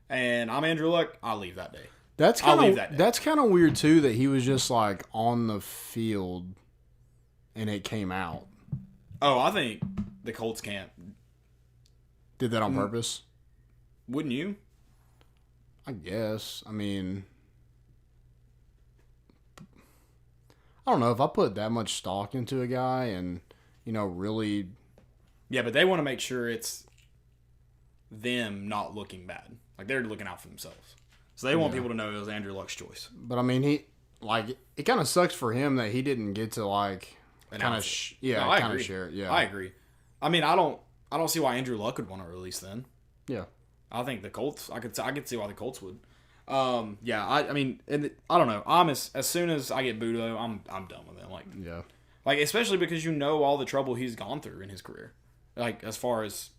[SPEAKER 1] and I'm Andrew Luck, I'll leave that day.
[SPEAKER 2] That's kind of weird too that he was just like on the field and it came out.
[SPEAKER 1] Oh, I think the Colts can't.
[SPEAKER 2] Did that on purpose?
[SPEAKER 1] Wouldn't you?
[SPEAKER 2] I guess. I mean, I don't know if I put that much stock into a guy and really.
[SPEAKER 1] Yeah, but they want to make sure it's them not looking bad. Like they're looking out for themselves. So they want people to know it was Andrew Luck's choice.
[SPEAKER 2] But I mean, it kind of sucks for him that he didn't get to kind of share it. Yeah,
[SPEAKER 1] I agree. I mean, I don't see why Andrew Luck would want to release then.
[SPEAKER 2] Yeah,
[SPEAKER 1] I think the Colts. I could see why the Colts would. Yeah, I mean, I don't know. I'm as soon as I get booed though, I'm done with him. Like especially because all the trouble he's gone through in his career, like as far as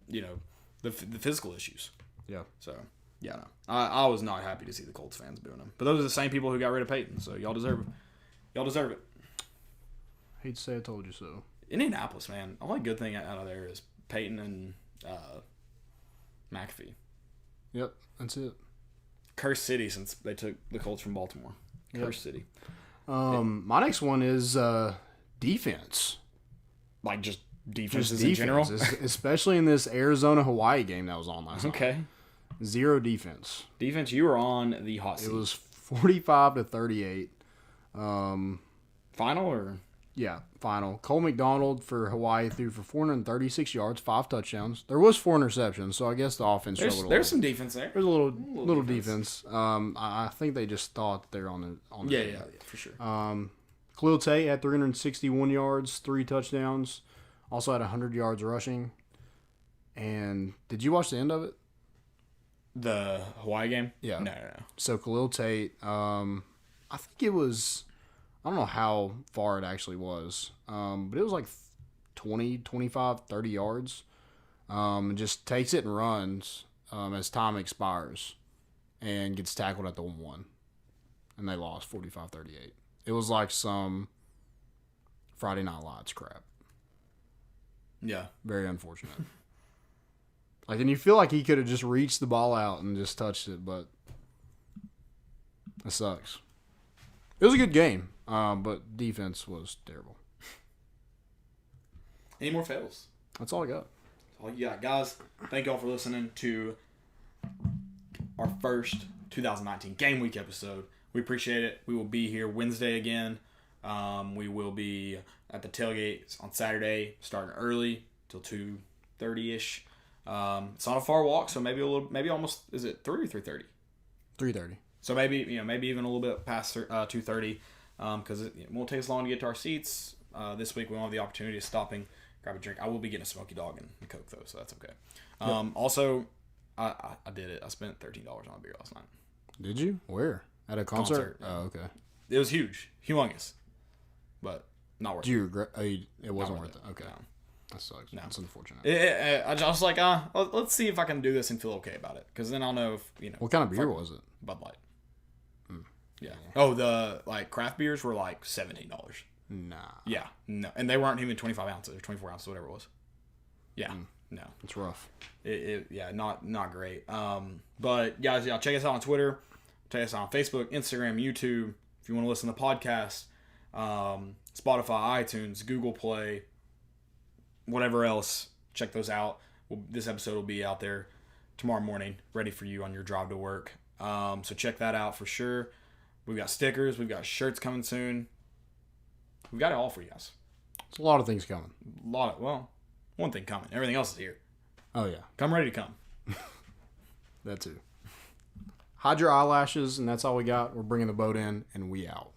[SPEAKER 1] the physical issues.
[SPEAKER 2] Yeah.
[SPEAKER 1] So. Yeah, no. I was not happy to see the Colts fans booing him. But those are the same people who got rid of Peyton, so y'all deserve it. Y'all deserve it.
[SPEAKER 2] Hate to say I told you so.
[SPEAKER 1] Indianapolis, man. The only good thing out of there is Peyton and McAfee.
[SPEAKER 2] Yep, that's it.
[SPEAKER 1] Cursed city since they took the Colts from Baltimore. Cursed city.
[SPEAKER 2] My next one is defense.
[SPEAKER 1] Like just defenses in general?
[SPEAKER 2] Especially in this Arizona-Hawaii game that was on last night.
[SPEAKER 1] Okay.
[SPEAKER 2] 0 defense.
[SPEAKER 1] Defense, you were on the hot seat.
[SPEAKER 2] It was 45-38.
[SPEAKER 1] Final or?
[SPEAKER 2] Yeah, final. Cole McDonald for Hawaii threw for 436 yards, 5 touchdowns. There was 4 interceptions, so I guess the offense struggled a little.
[SPEAKER 1] There's some defense there.
[SPEAKER 2] There's a little defense. I think they just thought they were on the
[SPEAKER 1] yeah, for sure.
[SPEAKER 2] Khalil Tate had 361 yards, 3 touchdowns. Also had 100 yards rushing. And did you watch the end of it?
[SPEAKER 1] The Hawaii game?
[SPEAKER 2] Yeah.
[SPEAKER 1] No.
[SPEAKER 2] So Khalil Tate, I think it was, I don't know how far it actually was, but it was like 20, 25, 30 yards. Just takes it and runs as time expires and gets tackled at the 1. And they lost 45-38. It was like some Friday Night Lights crap.
[SPEAKER 1] Yeah.
[SPEAKER 2] Very unfortunate. And you feel like he could have just reached the ball out and just touched it, but it sucks. It was a good game, but defense was terrible.
[SPEAKER 1] Any more fails?
[SPEAKER 2] That's all I got.
[SPEAKER 1] That's all you got. Guys, thank y'all for listening to our first 2019 Game Week episode. We appreciate it. We will be here Wednesday again. We will be at the tailgate on Saturday, starting early till 2:30ish. It's not a far walk, so maybe almost, is it 3 or 3:30?
[SPEAKER 2] 3:30.
[SPEAKER 1] So maybe even a little bit past 2:30, because it won't take us long to get to our seats. This week we won't have the opportunity to stop and grab a drink. I will be getting a smoky dog and a Coke though, so that's okay.
[SPEAKER 2] Yep.
[SPEAKER 1] Also, I did it. I spent $13 on a beer last night.
[SPEAKER 2] Did you? Where? At a concert?
[SPEAKER 1] Yeah.
[SPEAKER 2] Oh, okay.
[SPEAKER 1] It was huge, humongous, but not worth it.
[SPEAKER 2] Do you regret? It wasn't worth it. Okay.
[SPEAKER 1] No.
[SPEAKER 2] That sucks.
[SPEAKER 1] No.
[SPEAKER 2] That's unfortunate.
[SPEAKER 1] I was like, let's see if I can do this and feel okay about it, because then I'll know if
[SPEAKER 2] What kind of beer was it?
[SPEAKER 1] Bud Light. Yeah. Oh, the craft beers were like $17.
[SPEAKER 2] Nah.
[SPEAKER 1] Yeah. No, and they weren't even 25 ounces or 24 ounces, whatever it was. Yeah. No.
[SPEAKER 2] It's rough.
[SPEAKER 1] Yeah, not great. But guys, check us out on Twitter. Check us out on Facebook, Instagram, YouTube. If you want to listen to the podcast, Spotify, iTunes, Google Play, whatever else, check those out. This episode will be out there tomorrow morning, ready for you on your drive to work. So check that out for sure. We've got stickers. We've got shirts coming soon. We've got it all for you guys.
[SPEAKER 2] It's a lot of things coming.
[SPEAKER 1] One thing coming. Everything else is here.
[SPEAKER 2] Oh, yeah.
[SPEAKER 1] Come ready to come.
[SPEAKER 2] That too. hide your eyelashes, and that's all we got. We're bringing the boat in, and we out.